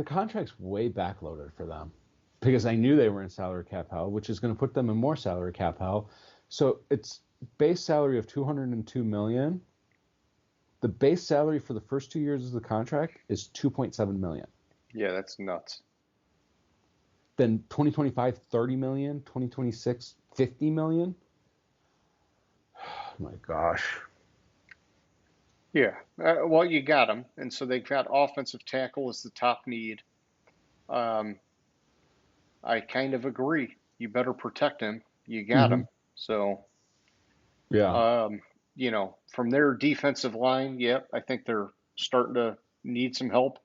contract's way backloaded for them because I knew they were in salary cap hell, which is going to put them in more salary cap hell. So it's base salary of 202 million. The base salary for the first 2 years of the contract is 2.7 million. Yeah, that's nuts. Then 2025, 30 million, 2026, 50 million. Oh my gosh. Yeah. Well, you got them, and so they've got offensive tackle as the top need. Um, I kind of agree. You better protect him. You got Hmm. him. So, Yeah. um, from their defensive line, yep, I think they're starting to need some help.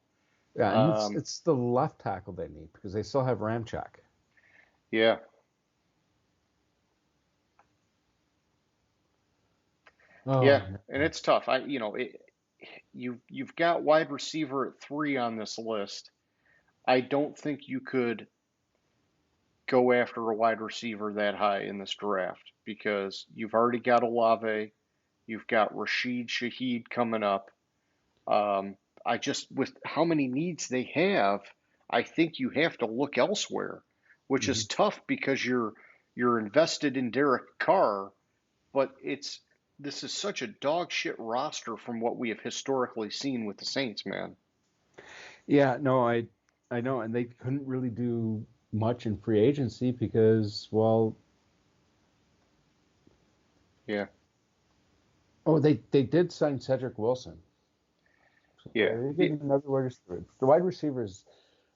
Yeah, and it's Um, it's the left tackle they need because they still have Ramchak. yeah, Oh yeah, my and God. it's tough. You've got wide receiver at 3 on this list. I don't think you could go after a wide receiver that high in this draft because you've already got Olave, you've got Rashid Shaheed coming up. Um, I just, with how many needs they have, I think you have to look elsewhere, which Hmm. is tough because you're invested in Derek Carr, but this is such a dog shit roster from what we have historically seen with the Saints, man. Yeah, no, I know, and they couldn't really do much in free agency because, well, Yeah, oh, they did sign Cedric Wilson. So yeah, they yeah, did another wide receiver. The wide receivers,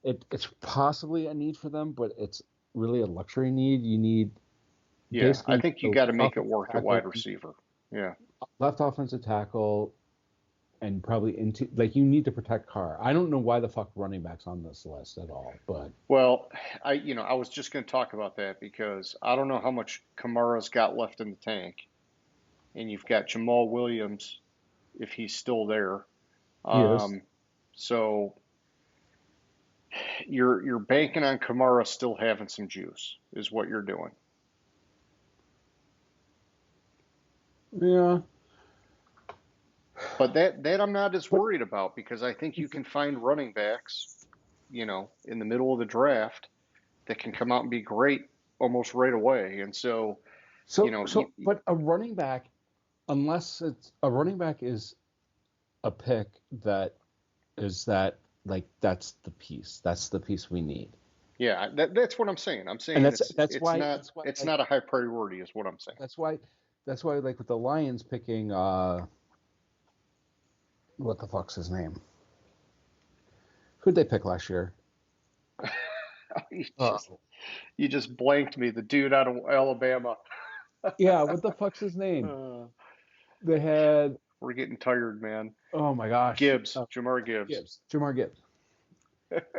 it's possibly a need for them, but it's really a luxury need. You need yeah. I basically think you the got to left make it offensive work at tackle, wide receiver. Yeah. left offensive tackle, and probably into like you need to protect Carr. I don't know why the fuck running backs on this list at all, but Well, I was just going to talk about that because I don't know how much Kamara's got left in the tank, and you've got Jamal Williams if he's still there. he is. Um, so you're banking on Kamara still having some juice, is what you're doing. Yeah, But that I'm not as but worried about because I think you can find running backs, in the middle of the draft that can come out and be great almost right away. And so, you so know, you, so but a running back, unless it's a running back is a pick that is that like that's the piece. That's the piece we need. Yeah, that's what I'm saying. I'm And saying that's why it's like not a high priority, is what I'm saying. that's why like with the Lions picking what the fuck's his name? Who'd they pick last year? You Uh, just you just blanked me. The dude out of Alabama. yeah, what the fuck's his name? Uh, They had we're getting tired, man. oh my gosh, Jamar Gibbs. Jamar Gibbs.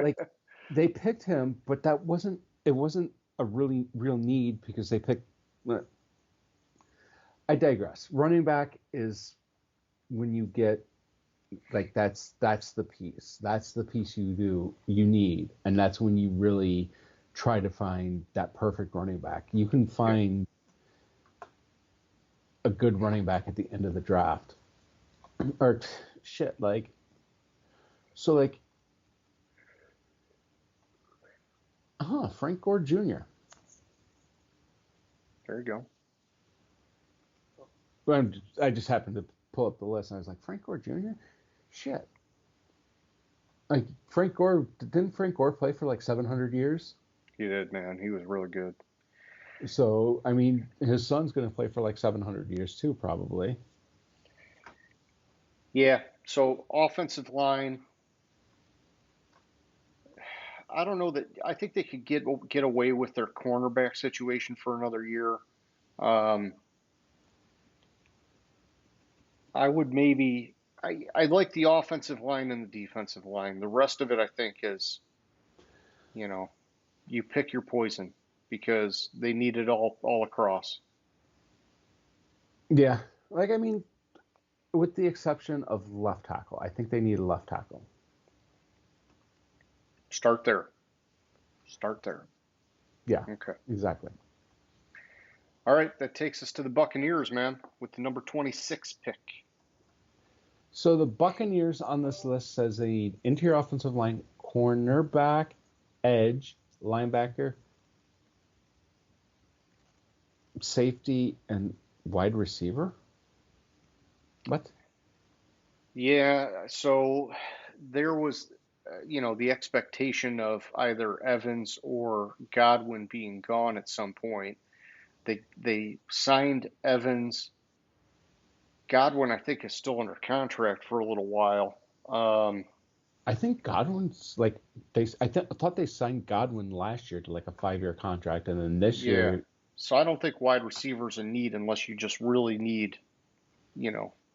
Like they picked him, but it wasn't a really real need because they picked. I digress. Running back is when you get like that's the piece. That's the piece you need, and that's when you really try to find that perfect running back. You can Yeah. find a good running back at the end of the draft, or shit like so like Frank Gore Jr. There you go. I just happened to pull up the list and I was like Frank Gore Jr. Shit, like didn't Frank Gore play for like 700 years? He did, man. He was really good. So, I mean, his son's going to play for like 700 years too, probably. Yeah. So offensive line, I don't know that I think they could get away with their cornerback situation for another year. Um, I would maybe I like the offensive line and the defensive line. The rest of it, I think, is you know you pick your poison because they need it all across. Yeah. Like, I mean, with the exception of left tackle, I think they need a left tackle. Start there. Start there. Yeah, Okay. exactly. All right. That takes us to the Buccaneers, man, with the number 26 pick. So the Buccaneers on this list says they need interior offensive line, cornerback, edge, linebacker, safety, and wide receiver. What? Yeah. So there was, the expectation of either Evans or Godwin being gone at some point. They signed Evans. Godwin, I think, is still under contract for a little while. I think Godwin's like I thought they signed Godwin last year to like a 5-year contract, and then this Yeah. year. So I don't think wide receivers in need unless you just really need,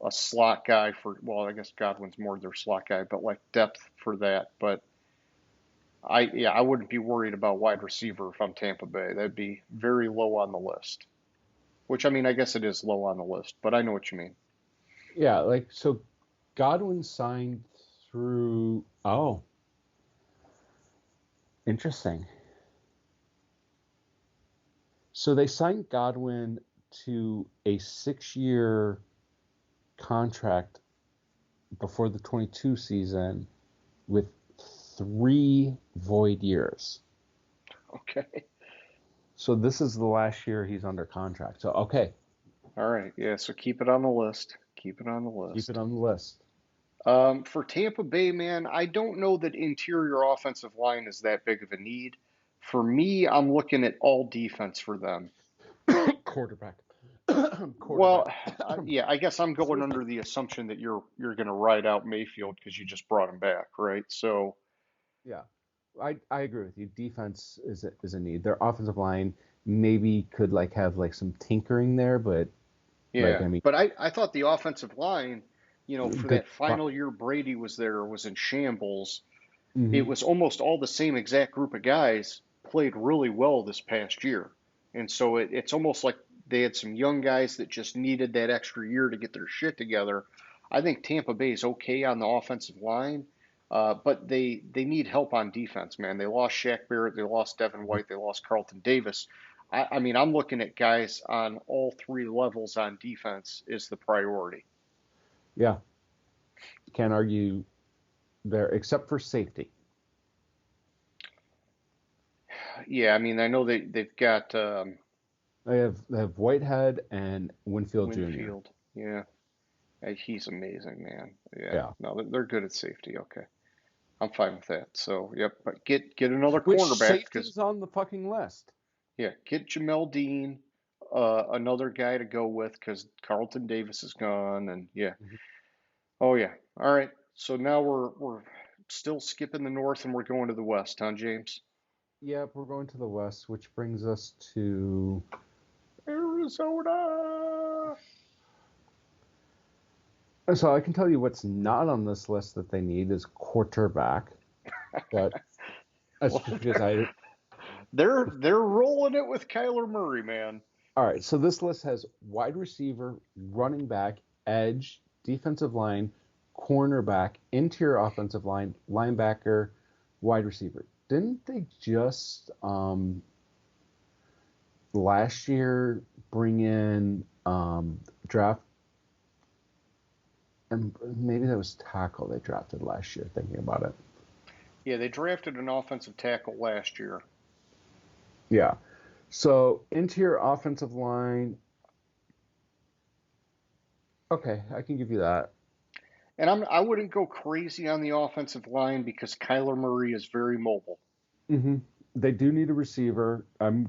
a slot guy for, well, I guess Godwin's more their slot guy, but like depth for that. But I wouldn't be worried about wide receiver if I'm Tampa Bay. That'd be very low on the list. Which I mean, I guess it is low on the list, but I know what you mean. Yeah, like so Godwin signed through interesting. So they signed Godwin to a 6-year contract before the 22 season with 3 void years. Okay. So this is the last year he's under contract. So okay, All right. Yeah. So keep it on the list. Keep it on the keep it list. on the list. For Tampa Bay, man, I don't know that interior offensive line is that big of a need. For me, I'm looking at all defense for them. Quarterback. Well, Quarterback. yeah, I guess I'm going Excuse me. under the assumption that you're going to ride out Mayfield because you just brought him back, right? So, Yeah, I agree with you. Defense is a need. Their offensive line maybe could like have like some tinkering there, but like yeah, I mean, but I thought the offensive line, for good. that final year Brady was there, was in shambles. It Mm-hmm. was almost all the same exact group of guys played really well this past year. And so it's almost like they had some young guys that just needed that extra year to get their shit together. I think Tampa Bay is okay on the offensive line, but they need help on defense, man. They lost Shaq Barrett, they lost Devin White, they lost Carlton Davis. I mean, I'm looking at guys on all three levels on defense is the priority. Yeah, can't argue there except for safety. Yeah, I mean, I know they've got They have Whitehead and Winfield Jr. Winfield, yeah. He's amazing, man. Yeah, Yeah. no, they're good at safety. Okay, I'm fine with that. So, yep, but get another Which cornerback because safety's on the fucking list? yeah, get Jamel Dean, another guy to go with because Carlton Davis is gone, and yeah. Mhm. Oh yeah. All right. So now we're still skipping the north and we're going to the west, huh, James? Yep, we're going to the west, which brings us to. Arizona. So I can tell you what's not on this list that they need is quarterback, but that's Well, just because I. they're rolling it with Kyler Murray, man. All right, so this list has wide receiver, running back, edge, defensive line, cornerback, interior offensive line, linebacker, wide receiver. Didn't they just last year bring in draft, and maybe that was tackle they drafted last year, thinking about it. Yeah, they drafted an offensive tackle last year. Yeah. So interior offensive line, okay, I can give you that. And I wouldn't go crazy on the offensive line because Kyler Murray is very mobile. hmm They do need a receiver.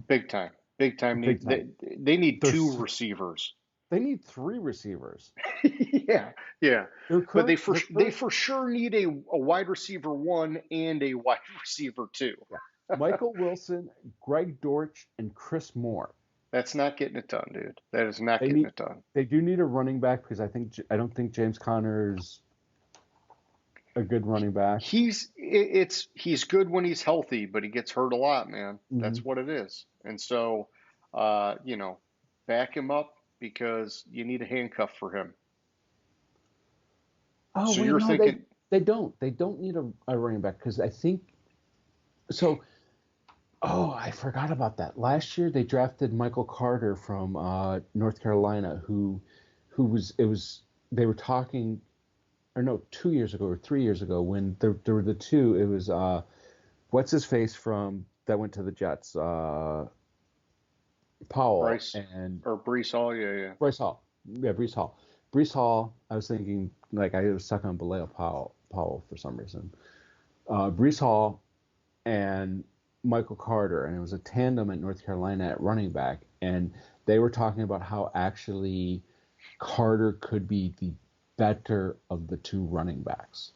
Big time. Big time Big need time. they need two There's receivers. they need three receivers. Yeah, yeah. Their But current their they current for sure need a wide receiver one and a wide receiver two. yeah. Michael Wilson, Greg Dortch, and Chris Moore. That's not getting it done, dude. That is not They getting need it done. they do need a running back because I don't think James Conner's a good running back. He's good when he's healthy, but he gets hurt a lot, man. hmm That's what it is. And so, you know, back him up because you need a handcuff for him. Oh So wait, you're no, thinking, they don't need a running back because I think so. Oh, I forgot about that. Last year they drafted Michael Carter from North Carolina, who was it was they were talking, or no, 2 years ago or 3 years ago when there were the two. It was what's his face from that went to the Jets, Powell Bryce and or Brees Hall? Yeah, yeah. Bryce Hall. Yeah, Brees Hall. Brees Hall. I was thinking like I was stuck on Bilal Powell for some reason. Brees Hall and Michael Carter, and it was a tandem at North Carolina at running back, and they were talking about how actually Carter could be the better of the two running backs.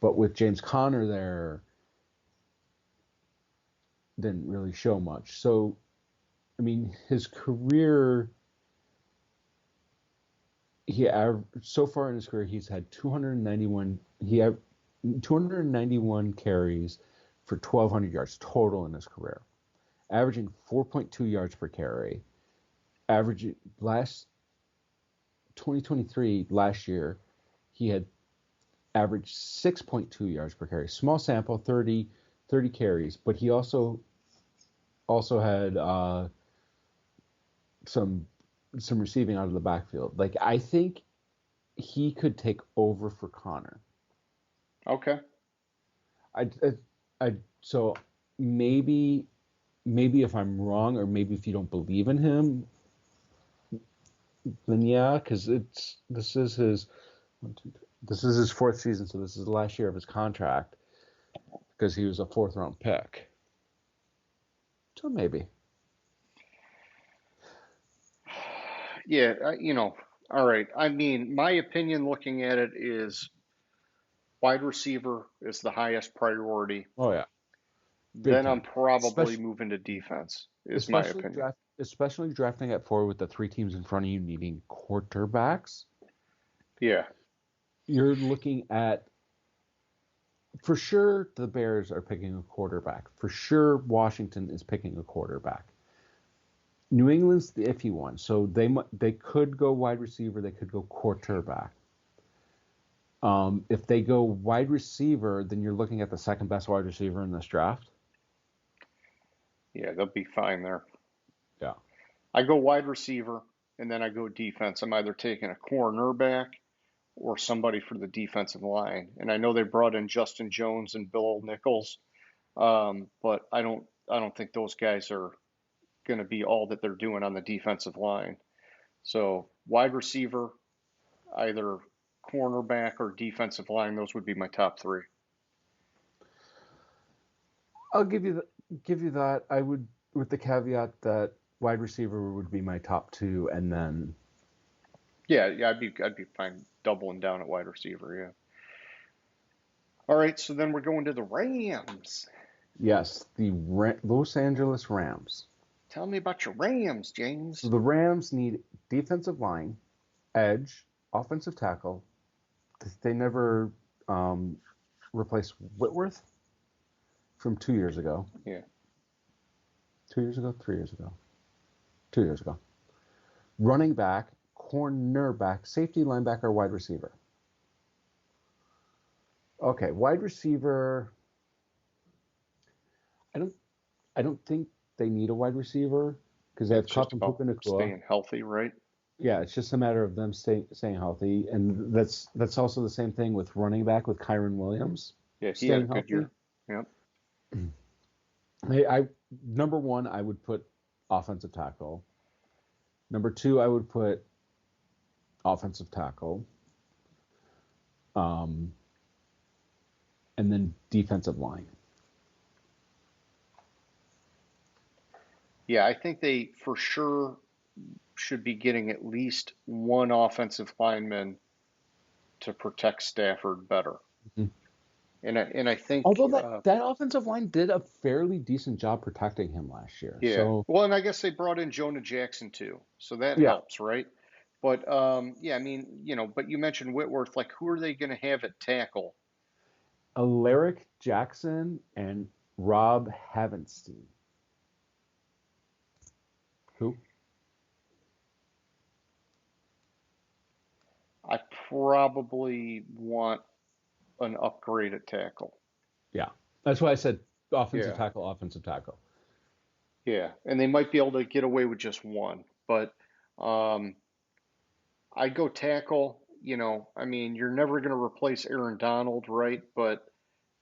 But with James Conner there, didn't really show much. So, I mean, his career, so far in his career, he's had 291. He had 291 carries for 1,200 yards total in his career, averaging 4.2 yards per carry. Averaging last 2023 last year, he had averaged 6.2 yards per carry. Small sample, 30 carries, but he also had some receiving out of the backfield. Like I think he could take over for Connor. Okay. I so maybe if I'm wrong, or maybe if you don't believe in him, then yeah, because this is his fourth season, so this is the last year of his contract because he was a fourth round pick. So maybe. Yeah, all right. I mean, my opinion looking at it is wide receiver is the highest priority. Oh yeah, big Then I'm time. probably Especially moving to defense, is my especially opinion. especially drafting at four with the three teams in front of you needing quarterbacks. Yeah. You're looking at, for sure the Bears are picking a quarterback. For sure Washington is picking a quarterback. New England's the iffy one, so they could go wide receiver, they could go quarterback. If they go wide receiver, then you're looking at the second best wide receiver in this draft. Yeah, they'll be fine there. Yeah. I go wide receiver and then I go defense. I'm either taking a cornerback or somebody for the defensive line. And I know they brought in Justin Jones and Bill Nichols, but I don't think those guys are going to be all that they're doing on the defensive line. So wide receiver, either cornerback or defensive line, those would be my top three. I'll give you that. I would, with the caveat that wide receiver would be my top two, and then Yeah, I'd be fine doubling down at wide receiver. Yeah. All right, so then we're going to the Rams. yes, the Los Angeles Rams. Tell me about your Rams, James. So the Rams need defensive line, edge, offensive tackle. They never replaced Whitworth from 2 years ago. Yeah. 2 years ago, 3 years ago, 2 years ago. Running back, cornerback, safety, linebacker, wide receiver. Okay, wide receiver. I don't think they need a wide receiver because they have It's Cup just and about Puka Nacua. staying healthy, right? Yeah, it's just a matter of them staying healthy, and that's also the same thing with running back with Kyron Williams Yeah, he had a staying good healthy. year. Yep. I number one, I would put offensive tackle. Number two, I would put offensive tackle. And then defensive line. Yeah, I think they for sure should be getting at least one offensive lineman to protect Stafford better. Mm-hmm. And I think Although that offensive line did a fairly decent job protecting him last year. yeah. So Well, and I guess they brought in Jonah Jackson too, so that yeah, helps, right? But yeah, I mean, but you mentioned Whitworth. Like, who are they going to have at tackle? Alaric Jackson and Rob Havenstein. Who? I probably want an upgrade at tackle. Yeah, that's why I said offensive Yeah, tackle, offensive tackle. yeah, and they might be able to get away with just one, but um, I'd go tackle. I mean, you're never going to replace Aaron Donald, right? But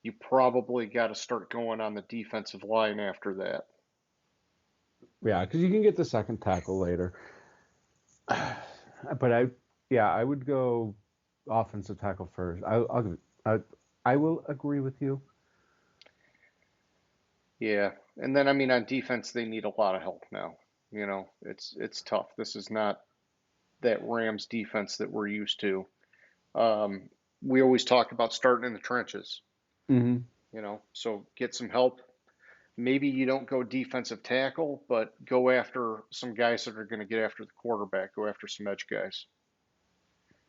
you probably got to start going on the defensive line after that. Yeah, because you can get the second tackle later. But I would go offensive tackle first. I will agree with you. Yeah, and then I mean on defense they need a lot of help now. It's tough. This is not that Rams defense that we're used to. Um, we always talk about starting in the trenches. Mm-hmm. So get some help. Maybe you don't go defensive tackle, but go after some guys that are going to get after the quarterback. Go after some edge guys,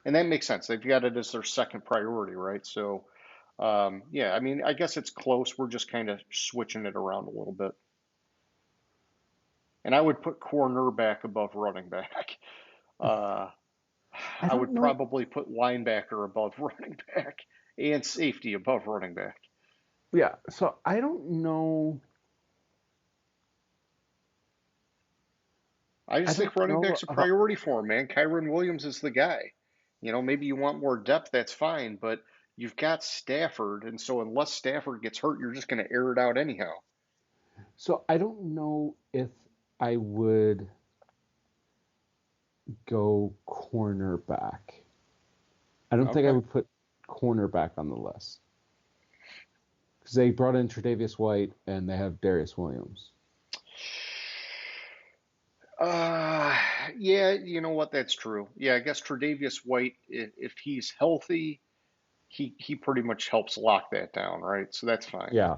and that makes sense. They've got it as their second priority, right? So, yeah, I mean, I guess it's close. We're just kind of switching it around a little bit. And I would put cornerback above running back. Uh, I I don't would know. probably put linebacker above running back and safety above running back. Yeah, so I don't know. I I just think don't running know back's a about. priority for him, man. Kyron Williams is the guy. Maybe you want more depth, that's fine, but you've got Stafford, and so unless Stafford gets hurt, you're just going to air it out anyhow. So I don't know if I would go cornerback. I don't think I Okay. would put cornerback on the list because they brought in Tre'Davious White and they have Darius Williams. Uh, yeah, you know what? That's true. Yeah, I guess Tre'Davious White, if he's healthy, he pretty much helps lock that down, right? So that's fine. Yeah,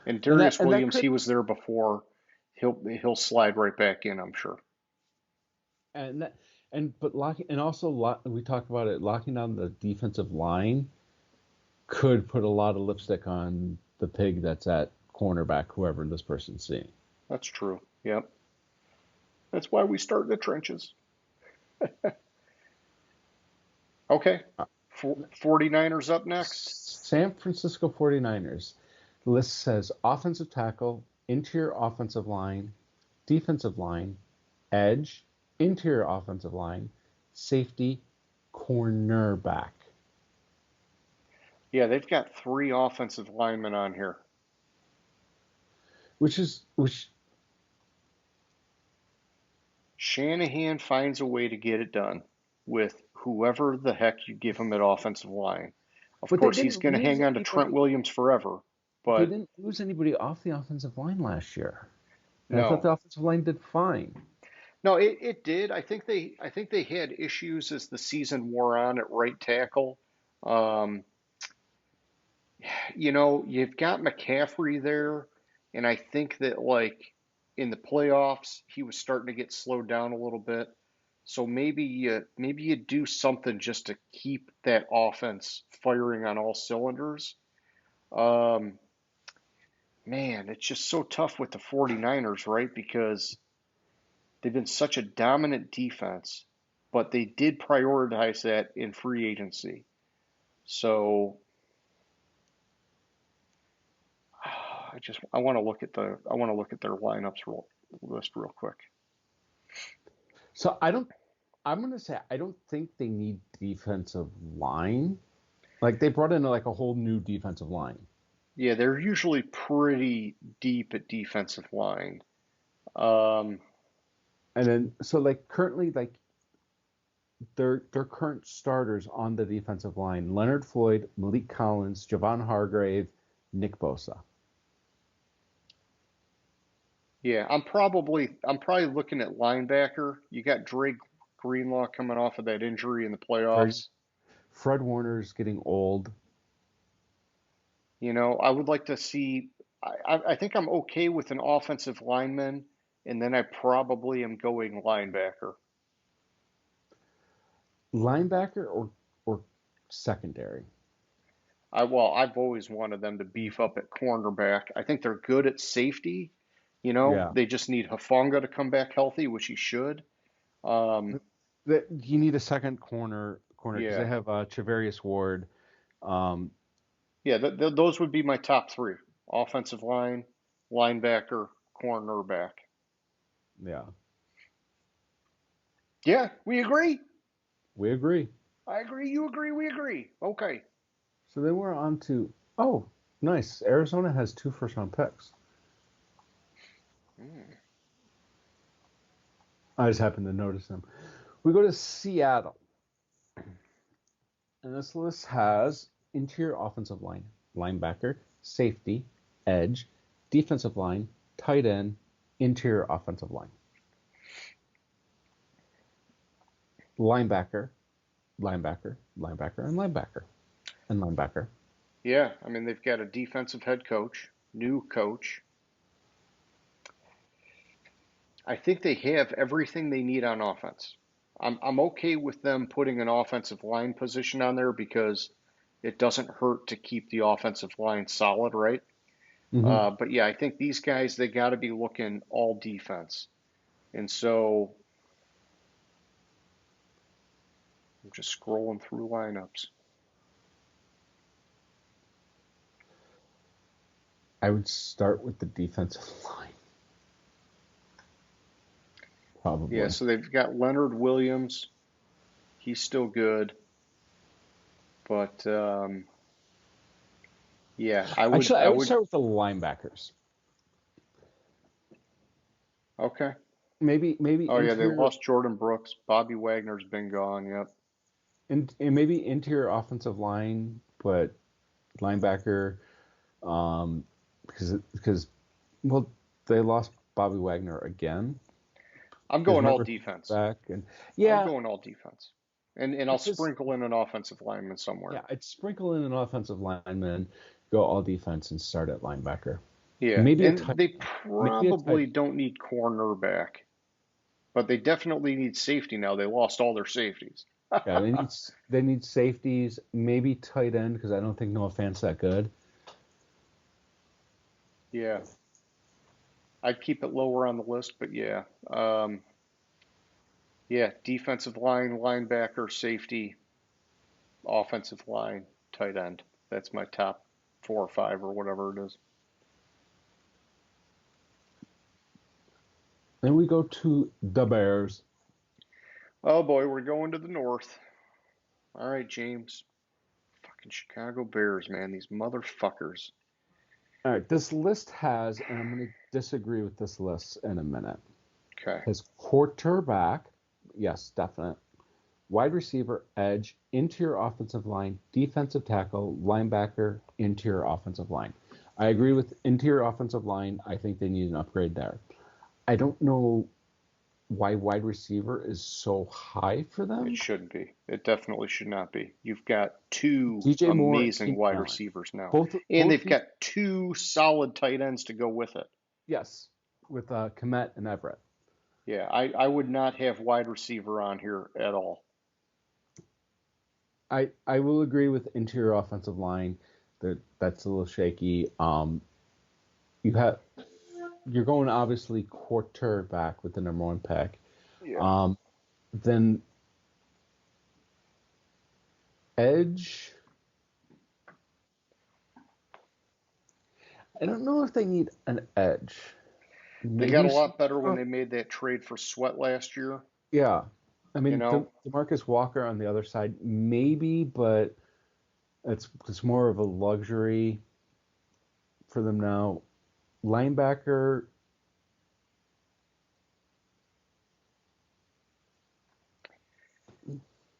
And and that Darius and that Williams, could he was there before. He'll slide right back in, I'm sure. and that and but locking and also we talked about it locking down the defensive line could put a lot of lipstick on the pig that's at cornerback, whoever this person's seeing. That's true. Yep. That's why we start in the trenches. Okay. 49ers up next. San Francisco 49ers. The list says offensive tackle, interior offensive line, defensive line, edge, interior offensive line, safety, cornerback. Yeah, they've got three offensive linemen on here. Which Shanahan finds a way to get it done with whoever the heck you give him at offensive line. Of But they course, he's didn't going to lose hang on to Trent anybody. Williams forever, They but didn't lose anybody off the offensive line last year. And I thought no. the offensive line did fine. No, it did. I think they had issues as the season wore on at right tackle. Um, you've got McCaffrey there, and I think that like in the playoffs he was starting to get slowed down a little bit. So maybe you do something just to keep that offense firing on all cylinders. Um, Man, it's just so tough with the 49ers, right? Because they've been such a dominant defense, but they did prioritize that in free agency. So I want to look at their list real quick. So I'm gonna say I don't think they need defensive line. Like they brought in like a whole new defensive line. Yeah, they're usually pretty deep at defensive line. Um, And then so like currently like their current starters on the defensive line: Leonard Floyd, Malik Collins, Javon Hargrave, Nick Bosa. yeah, I'm probably looking at linebacker. You got Drake Greenlaw coming off of that injury in the Fred playoffs. Fred Warner's getting old. I would like to see. I think I'm okay with an offensive lineman, and then I probably am going linebacker. Linebacker or secondary. I've always wanted them to beef up at cornerback. I think they're good at safety. Yeah. They just need Hufanga to come back healthy, which he should. Um, That you need a second corner because they yeah, have Chavarius Ward. Um, yeah. Those would be my top three: offensive line, linebacker, cornerback. yeah, Yeah, we agree. we agree. I agree. You agree. We agree. Okay. So then we're on to nice. Arizona has 2 first-round picks. Hmm. I just happened to notice them. We go to Seattle, and this list has interior offensive line, linebacker, safety, edge, defensive line, tight end, interior offensive line, linebacker, and linebacker. Yeah, I mean they've got a defensive head coach, new coach. I think they have everything they need on offense. I'm okay with them putting an offensive line position on there because it doesn't hurt to keep the offensive line solid, right? Mm-hmm. But yeah, I think these guys they got to be looking all defense, and so I'm just scrolling through lineups. I would start with the defensive line, Yeah, probably. so they've got Leonard Williams. He's still good, but yeah, I would Actually, I I would would start with the linebackers. okay. Maybe Oh yeah, they interior lost Jordan Brooks. Bobby Wagner's been gone. Yep. and maybe interior offensive line, but linebacker, um, because well, they lost Bobby Wagner again. I'm Because going all remember he came defense. back and I'm yeah, going all defense. And I'll because sprinkle in an offensive lineman somewhere. yeah, I'd sprinkle in an offensive lineman, go all defense, and start at linebacker. Yeah, Maybe a and tight they end. Maybe a tight. probably don't need cornerback, but they definitely need safety now. They lost all their safeties. Yeah, they need safeties, maybe tight end because I don't think Noah Fant's that good. Yeah, I'd keep it lower on the list, but yeah. Yeah, defensive line, linebacker, safety, offensive line, tight end. That's my top 4 or 5 or whatever it is. Then we go to the Bears. Oh boy, we're going to the north. All right, James. Fucking Chicago Bears, man. These motherfuckers. All right, this list has, and I'm going to disagree with this list in a minute. Okay. His quarterback, yes, definite. Wide receiver, edge, interior offensive line, defensive tackle, linebacker, interior offensive line. I agree with interior offensive line. I think they need an upgrade there. I don't know why wide receiver is so high for It them. shouldn't be. It definitely should not be. You've got two DJ Moore and amazing Keenan wide Allen. receivers now, Both and they've these, got two solid tight ends to go with it. yes, with Komet and Everett. Yeah, I would not have wide receiver on here at all. I will agree with interior offensive line that's a little shaky. You have you're going obviously quarterback with the number one pick. Yeah. Then edge. I don't know if they need an edge. They got a Maybe lot better when they made that trade for Sweat last year, yeah. I you mean, know? DeMarcus Walker on the other side, maybe, but it's more of a luxury for them now. Linebacker,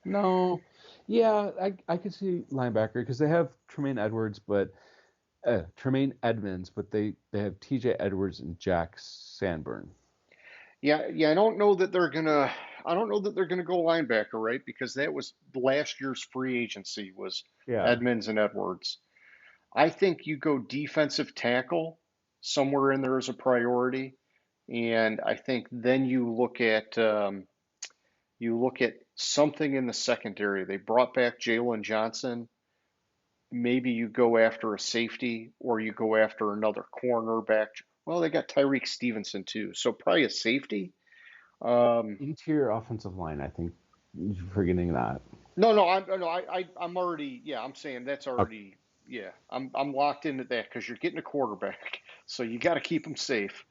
no, yeah, I could see linebacker because they have Tremaine Edmonds, but they have T.J. Edwards and Jack Sanborn. Yeah, I don't know that they're gonna go linebacker, right? Because that was last year's free agency was Yeah, Edmonds and Edwards. I think you go defensive tackle somewhere in there as a priority, and I think then you look at something in the secondary. They brought back Jalen Johnson. Maybe you go after a safety or you go after another cornerback. Well, they got Tyreek Stevenson too, so probably a safety. Um, interior offensive line. I think you're forgetting that. I'm already, yeah, I'm saying that's Okay. already, yeah, I'm locked into that because you're getting a quarterback, so you got to keep them safe.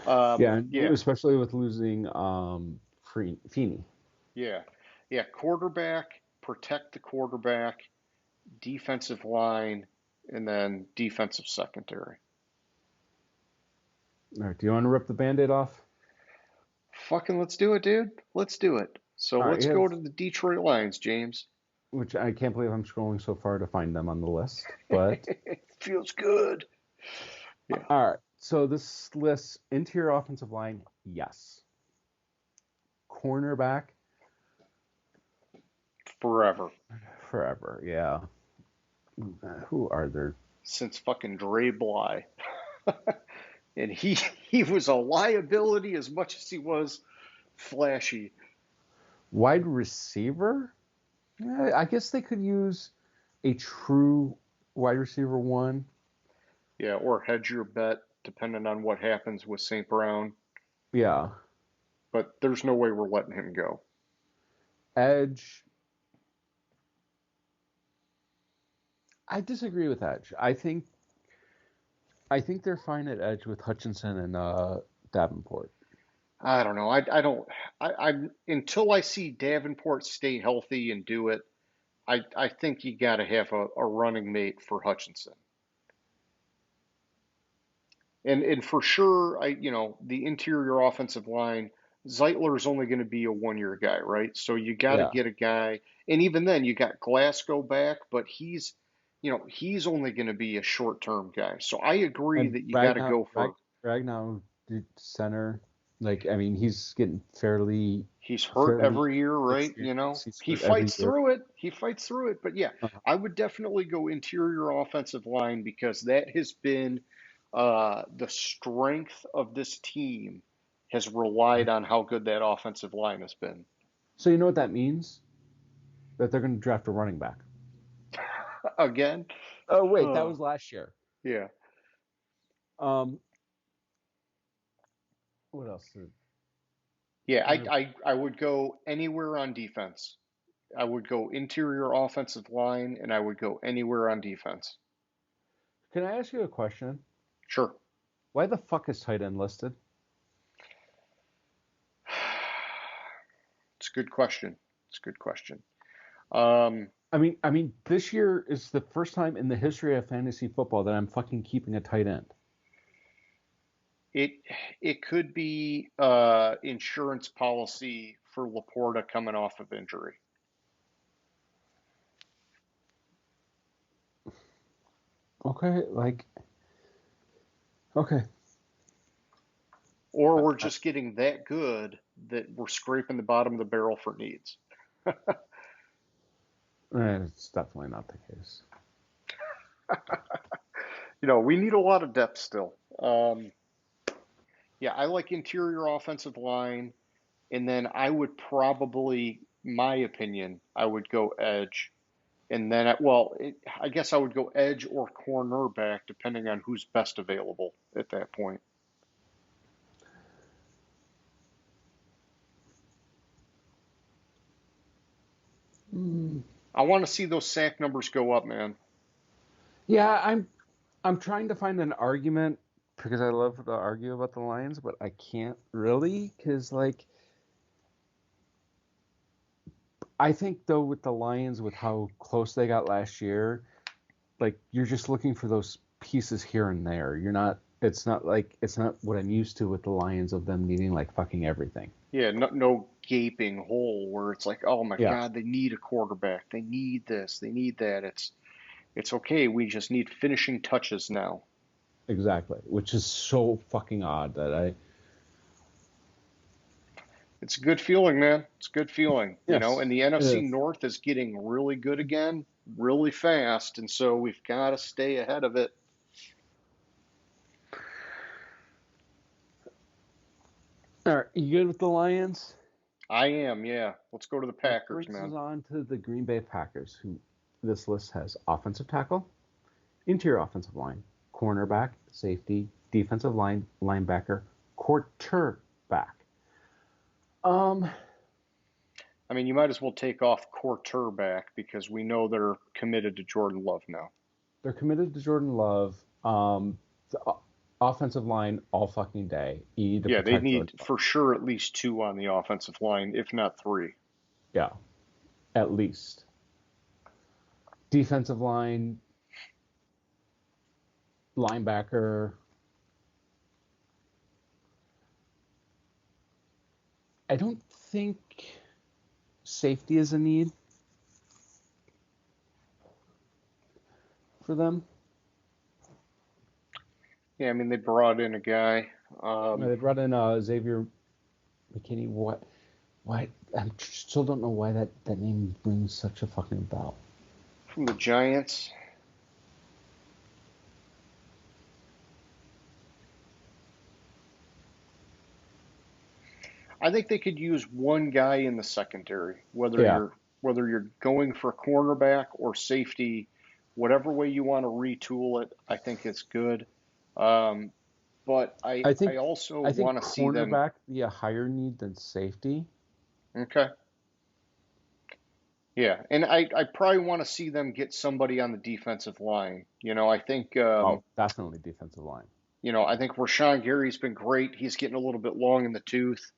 Yeah, and Yeah, especially with losing Feeney. yeah, yeah, quarterback, protect the quarterback, defensive line, and then defensive secondary. All right, do you want to rip the Band-Aid off? Fucking let's do it, dude. Let's do it. So All right, let's you have, go to the Detroit Lions, James. which I can't believe I'm scrolling so far to find them on the list, but It feels good. Yeah, all right. So this lists interior offensive line, yes. Cornerback, forever. forever, yeah. Who are there? Since fucking Dre Bly. And he was a liability as much as he was flashy. Wide receiver? Yeah, I guess they could use a true wide receiver one. Yeah, or hedge your bet depending on what happens with St. Brown. Yeah. But there's no way we're letting him go. Edge. I disagree with Edge. I think they're fine at edge with Hutchinson and Davenport. I don't know. I don't. I until I see Davenport stay healthy and do it. I think you got to have a running mate for Hutchinson. And for sure, the interior offensive line, Zeitler is only going to be a 1 year guy, right? So you got to Yeah. get a guy, and even then, you got Glasgow back, but he's only going to be a short-term guy. So I agree And that you got to go for. Ragnow center. Like, I mean, he's getting fairly He's hurt fairly every year, right? experience. He's He hurt every fights year. through it. He fights through it. But yeah, Uh, I would definitely go interior offensive line because that has been the strength of this team has relied on how good that offensive line has been. so you know what that means? That they're going to draft a running back. Again, Oh wait, that uh, was last year. yeah, Um, what else? yeah. Corner. I would go anywhere on defense. I would go interior offensive line, and I would go anywhere on defense. Can I ask you a question? Sure. Why the fuck is tight end listed? It's a good question. It's a good question. Um, I mean, this year is the first time in the history of fantasy football that I'm fucking keeping a tight end. It it could be insurance policy for Laporta coming off of injury. Okay, okay. Or we're just getting that good that we're scraping the bottom of the barrel for needs. It's definitely not the case. We need a lot of depth still. Yeah, I like interior offensive line, and then I would probably, my opinion, I would go edge, and then I guess I would go edge or cornerback depending on who's best available at that point. I want to see those sack numbers go up, man. Yeah, I'm trying to find an argument because I love to argue about the Lions, but I can't really because I think though with the Lions with how close they got last year, you're just looking for those pieces here and there. It's not what I'm used to with the Lions of them needing fucking everything. Yeah, no gaping hole where it's like, oh my Yeah, God, they need a quarterback. They need this. They need that. It's okay. We just need finishing touches now. exactly. Which is so fucking odd that It's a good feeling, man. It's a good feeling, yes, and the it NFC is. North is getting really good again, really fast, and so we've got to stay ahead of it. All right, you good with the Lions? I am, yeah. Let's go to the That Packers, brings us man. on to the Green Bay Packers, who this list has offensive tackle, interior offensive line, cornerback, safety, defensive line, linebacker, quarterback. I mean, you might as well take off quarterback because we know they're committed to Jordan Love now. They're committed to Jordan Love. The offensive line all fucking day. You need to Yeah, they protect need Jordan Love. for sure at least two on the offensive line, if not three. Yeah, at least. Defensive line, linebacker. I don't think safety is a need for them. Yeah, I mean, they brought in a guy. They brought in Xavier McKinney. What? Why? I still don't know why that name rings such a fucking bell. From the Giants. I think they could use one guy in the secondary, whether Yeah, you're going for cornerback or safety, whatever way you want to retool it. I think it's good. Um, but I I think also I think want to see them. cornerback be a higher need than safety. Okay, yeah, and I probably want to see them get somebody on the defensive line. I think Oh, definitely defensive line. I think Rashawn Gary's been great. He's getting a little bit long in the tooth.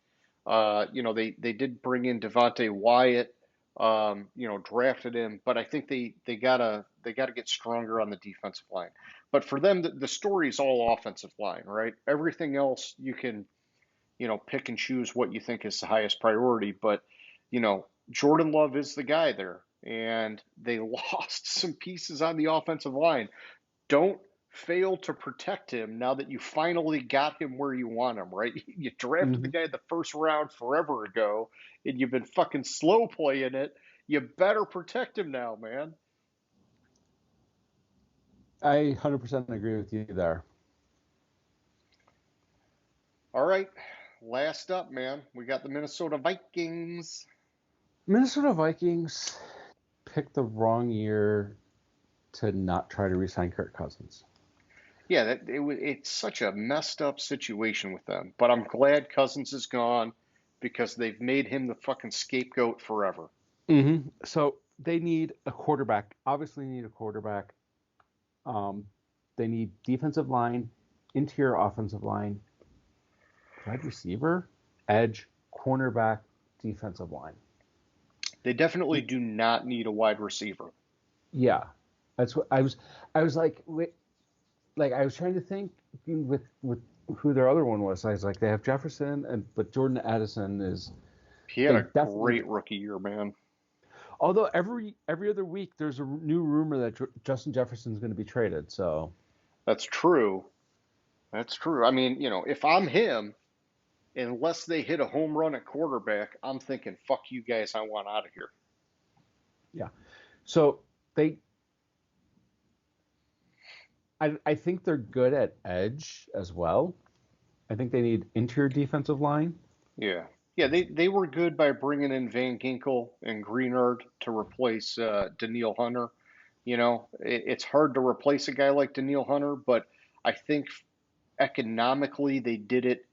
They did bring in Devontae Wyatt, drafted him, but I think they gotta get stronger on the defensive line. But for them, the story is all offensive line, right? Everything else you can, pick and choose what you think is the highest priority. But you know, Jordan Love is the guy there, and they lost some pieces on the offensive line. Don't fail to protect him now that you finally got him where you want him, right? You drafted the Hmm. guy in the first round forever ago, and you've been fucking slow playing it. You better protect him now, man. I 100% agree with you there. All right, last up, man. We got the Minnesota Vikings. Minnesota Vikings picked the wrong year to not try to re-sign Kirk Cousins. Yeah, it's such a messed up situation with them. But I'm glad Cousins is gone because they've made him the fucking scapegoat forever. So they need a quarterback. Obviously, need a quarterback. Um, they need defensive line, interior offensive line, wide receiver, edge, cornerback, defensive line. They definitely do not need a wide receiver. Yeah, that's what I was. I was like, wait, I was trying to think with who their other one was. I was like, they have Jefferson, but Jordan Addison is He had they a definitely. great rookie year, man. Although every other week there's a new rumor that Justin Jefferson's going to be traded. So That's true. That's true. I mean, if I'm him, unless they hit a home run at quarterback, I'm thinking, fuck you guys, I want out of here. yeah, so they. I think they're good at edge as well. I think they need interior defensive line. Yeah. Yeah, they were good by bringing in Van Ginkel and Greenard to replace Daniil Hunter. It's hard to replace a guy like Daniil Hunter, but I think economically they did it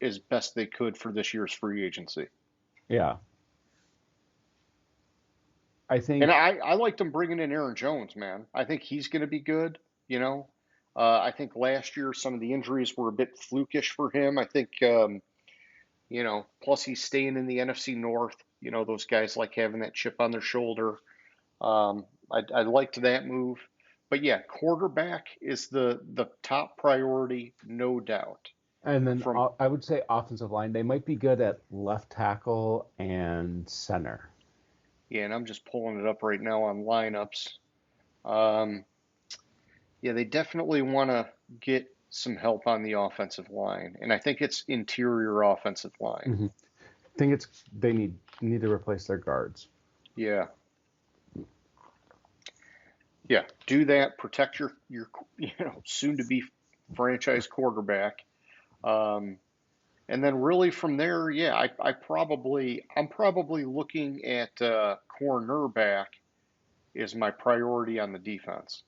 as best they could for this year's free agency. Yeah, I And think. I liked them bringing in Aaron Jones, man. I think he's going to be good. I think last year some of the injuries were a bit flukish for him. I think, plus he's staying in the NFC North. Those guys like having that chip on their shoulder. I liked that move. But yeah, quarterback is the top priority, no doubt. And then From I would say offensive line. They might be good at left tackle and center. Yeah, and I'm just pulling it up right now on lineups. Um, yeah, they definitely want to get some help on the offensive line, and I think it's interior offensive line. Mm-hmm. I think they need to replace their guards. Yeah, yeah, do that. Protect your soon to be franchise quarterback, um, and then really from there, yeah, I'm probably looking at cornerback is my priority on the defense.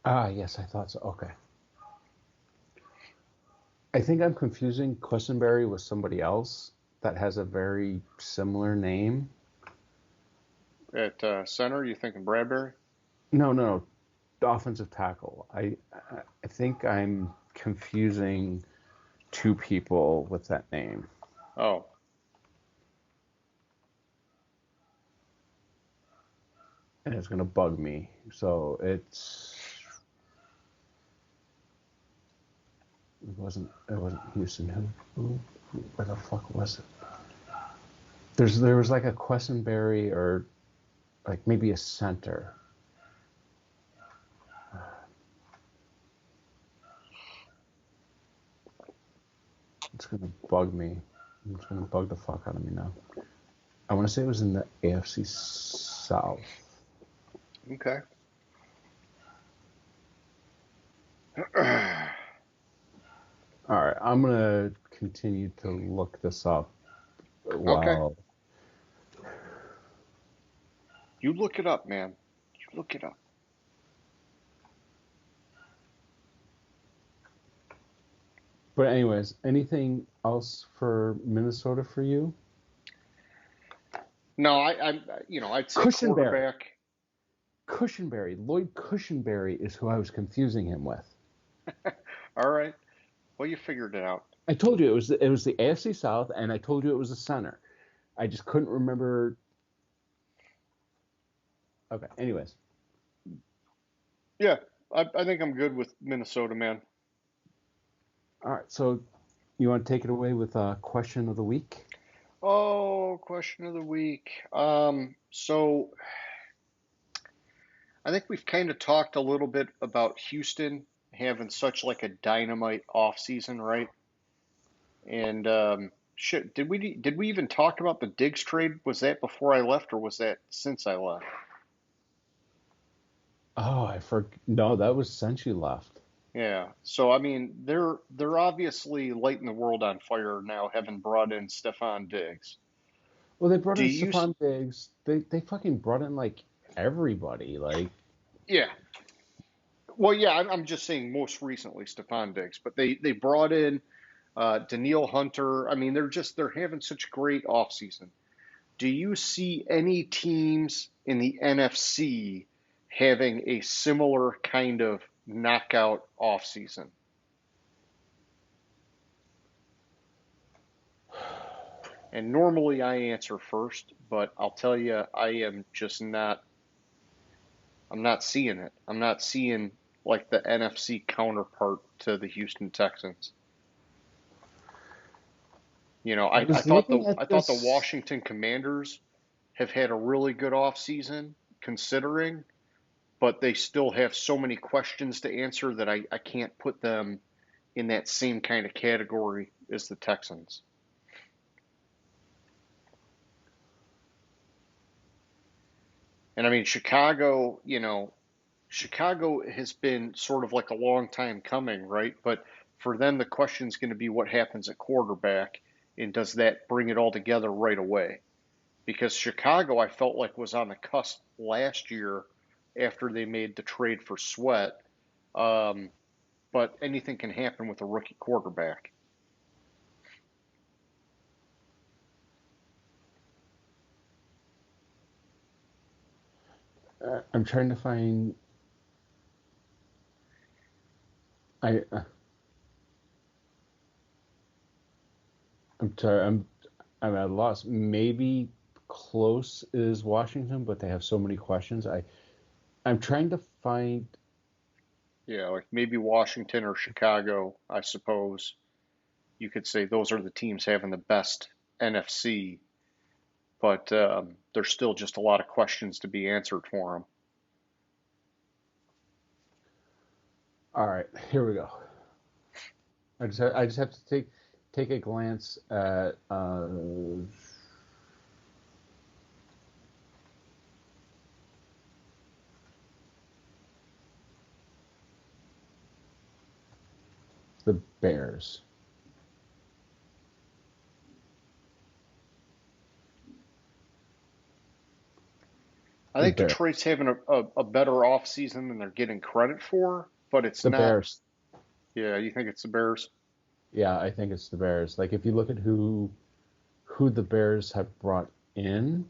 Yes, I thought so. Okay. I think I'm confusing Quessenberry with somebody else that has a very similar name. At center, you thinking Bradbury? No, the offensive tackle. I think I'm confusing two people with that name, Oh, and it's gonna bug me. So it wasn't Houston. Where the fuck was it? There was like a Quessenberry or like maybe a center. It's gonna bug me. It's gonna bug the fuck out of me now. I want to say it was in the AFC South. okay. All right, I'm gonna continue to look this up Okay. while. You look it up, man. You look it up. But anyways, anything else for Minnesota for you? No, I'd say Cushenberry. quarterback. Lloyd Cushenberry is who I was confusing him with. All right. Well, you figured it out. I told you it was the AFC South, and I told you it was a center. I just couldn't remember. Okay. Anyways. Yeah, I think I'm good with Minnesota, man. All right. So you want to take it away with a question of the week? Oh, question of the week. So I think we've kind of talked a little bit about Houston having such like a dynamite off season, right? And shit, did we even talk about the Diggs trade? Was that before I left, or was that since I left? Oh, no, that was since you left. Yeah. So I mean, they're obviously lighting the world on fire now, having brought in Stephon Diggs. Well, they brought Do in you? Stephon Diggs. They fucking brought in like everybody. Like, Yeah. Well, yeah. I'm just saying most recently Stephon Diggs, but they brought in Daniil Hunter. I mean, they're having such a great offseason. Do you see any teams in the NFC having a similar kind of knockout offseason? And normally I answer first, but I'll tell you, I am just not. I'm not seeing it. I'm not seeing like the NFC counterpart to the Houston Texans. You know, I I was thought looking at I thought the this. Washington Commanders have had a really good offseason considering, but they still have so many questions to answer that I can't put them in that same kind of category as the Texans. And I mean, Chicago has been sort of like a long time coming, right? But for them, the question's going to be what happens at quarterback, and does that bring it all together right away? Because Chicago, I felt like was on the cusp last year after they made the trade for Sweat. Um, but anything can happen with a rookie quarterback. I'm trying to find. I I'm sorry. I'm at a loss. Maybe close is Washington, but they have so many questions. I'm trying to find. Yeah, like maybe Washington or Chicago, I suppose. You could say those are the teams having the best NFC, but there's still just a lot of questions to be answered for them. All right, here we go. I just have to take a glance at the Bears. I The think Bears. Detroit's having a better offseason than they're getting credit for, but it's The not. Bears. Yeah, you think it's the Bears? Yeah, I think it's the Bears. Like if you look at who the Bears have brought in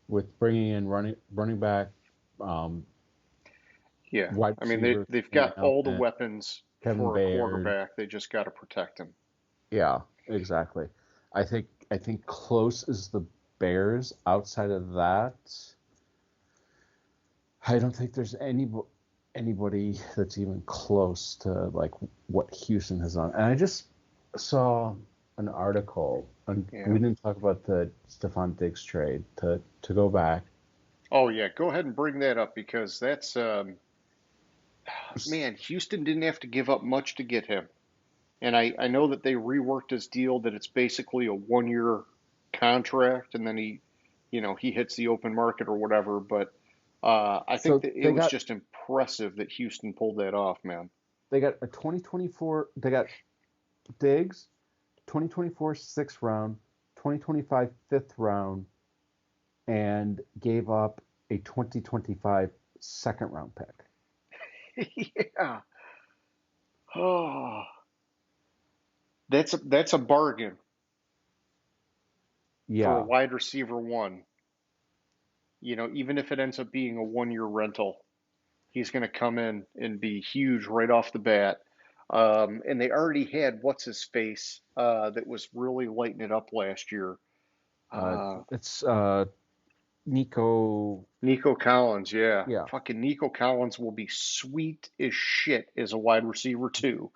with bringing in running back, um, Yeah. wide I mean, receiver, they've Kenny got all the Allen, weapons Kevin for a Bayard. quarterback. They just got to protect him. Yeah, exactly. I think close is the Bears. Outside of that, I don't think there's anybody that's even close to like what Houston has done. And I just saw an article, and Yeah. we didn't talk about the Stephon Diggs trade to go back. Oh, yeah. Go ahead and bring that up because that's, man, Houston didn't have to give up much to get him. And I know that they reworked his deal that it's basically a 1 year contract and then he hits the open market or whatever. But I think So that it was just impressive that Houston pulled that off, man. they got a 2024. They got Diggs, 2024 sixth round, 2025 fifth round, and gave up a 2025 second round pick. Yeah. Oh, that's a bargain for a Yeah. wide receiver one. Even if it ends up being a 1 year rental, he's going to come in and be huge right off the bat. And they already had what's his face that was really lighting it up last year. Uh, Uh, it's Nico. Nico Collins, yeah. Yeah. Fucking Nico Collins will be sweet as shit as a wide receiver too.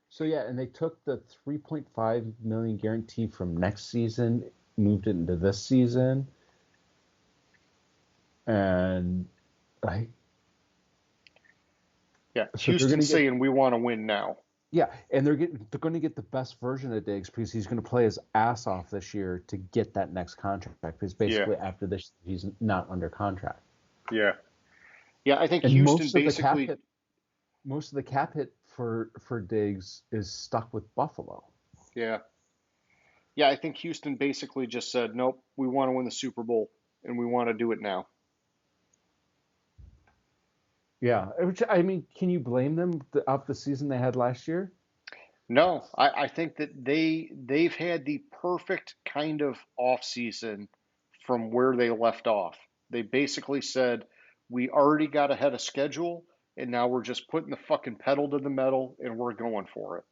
So yeah, and they took the 3.5 million guarantee from next season, moved it into this season, and I Yeah, so they're going Houston's to get. saying we want to win now. Yeah, and they're going to get the best version of Diggs because he's going to play his ass off this year to get that next contract. Because Yeah, basically after this, he's not under contract. yeah, yeah. I think And Houston basically, most of the cap hit for Diggs is stuck with Buffalo. yeah, yeah. I think Houston basically just said, nope, we want to win the Super Bowl and we want to do it now. Yeah, which I mean, can you blame them off the season they had last year? No, I think that they've had the perfect kind of off season from where they left off. They basically said, we already got ahead of schedule, and now we're just putting the fucking pedal to the metal and we're going for it.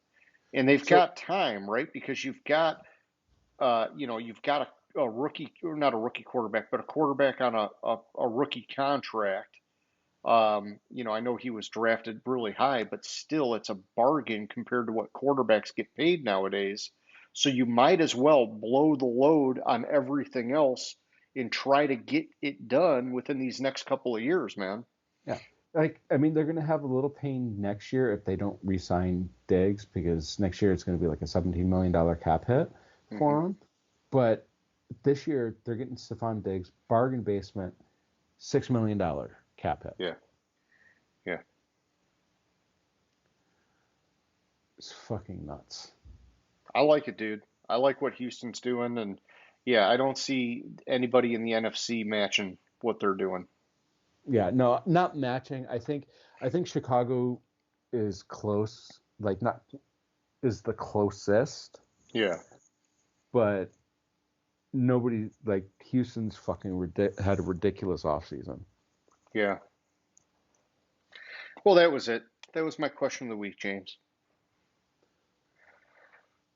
And they've So got time, right? Because you've got a rookie, or not a rookie quarterback, but a quarterback on a rookie contract. I know he was drafted really high, but still, it's a bargain compared to what quarterbacks get paid nowadays. So you might as well blow the load on everything else and try to get it done within these next couple of years, man. Yeah. Like, I mean, they're going to have a little pain next year if they don't re-sign Diggs, because next year it's going to be like a $17 million cap hit for Hmm. them. But this year they're getting Stephon Diggs, bargain basement, $6 million cap hit. Yeah, yeah. It's fucking nuts. I like it, dude. I like what Houston's doing, and yeah, I don't see anybody in the NFC matching what they're doing. Yeah, no, not matching. I think Chicago is close, like not is the closest, Yeah, but nobody like Houston's fucking had a ridiculous offseason. yeah. Well, that was it. That was my question of the week, James.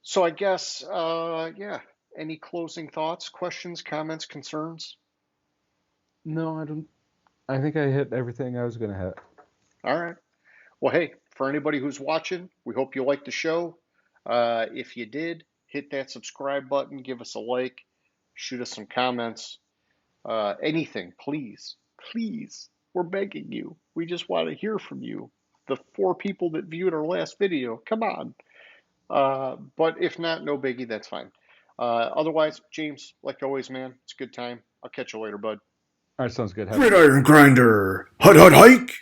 So I guess, yeah. Any closing thoughts, questions, comments, concerns? No, I don't. I think I hit everything I was gonna hit. All right. Well, hey, for anybody who's watching, we hope you liked the show. If you did, hit that subscribe button, give us a like, shoot us some comments, anything, please, please. We're begging you. We just want to hear from you. The 4 people that viewed our last video, come on. But if not, no biggie, that's fine. Otherwise, James, like always, man, it's a good time. I'll catch you later, bud. All right, sounds good. Have a good Gridiron Grinder. Hut, hut, hike.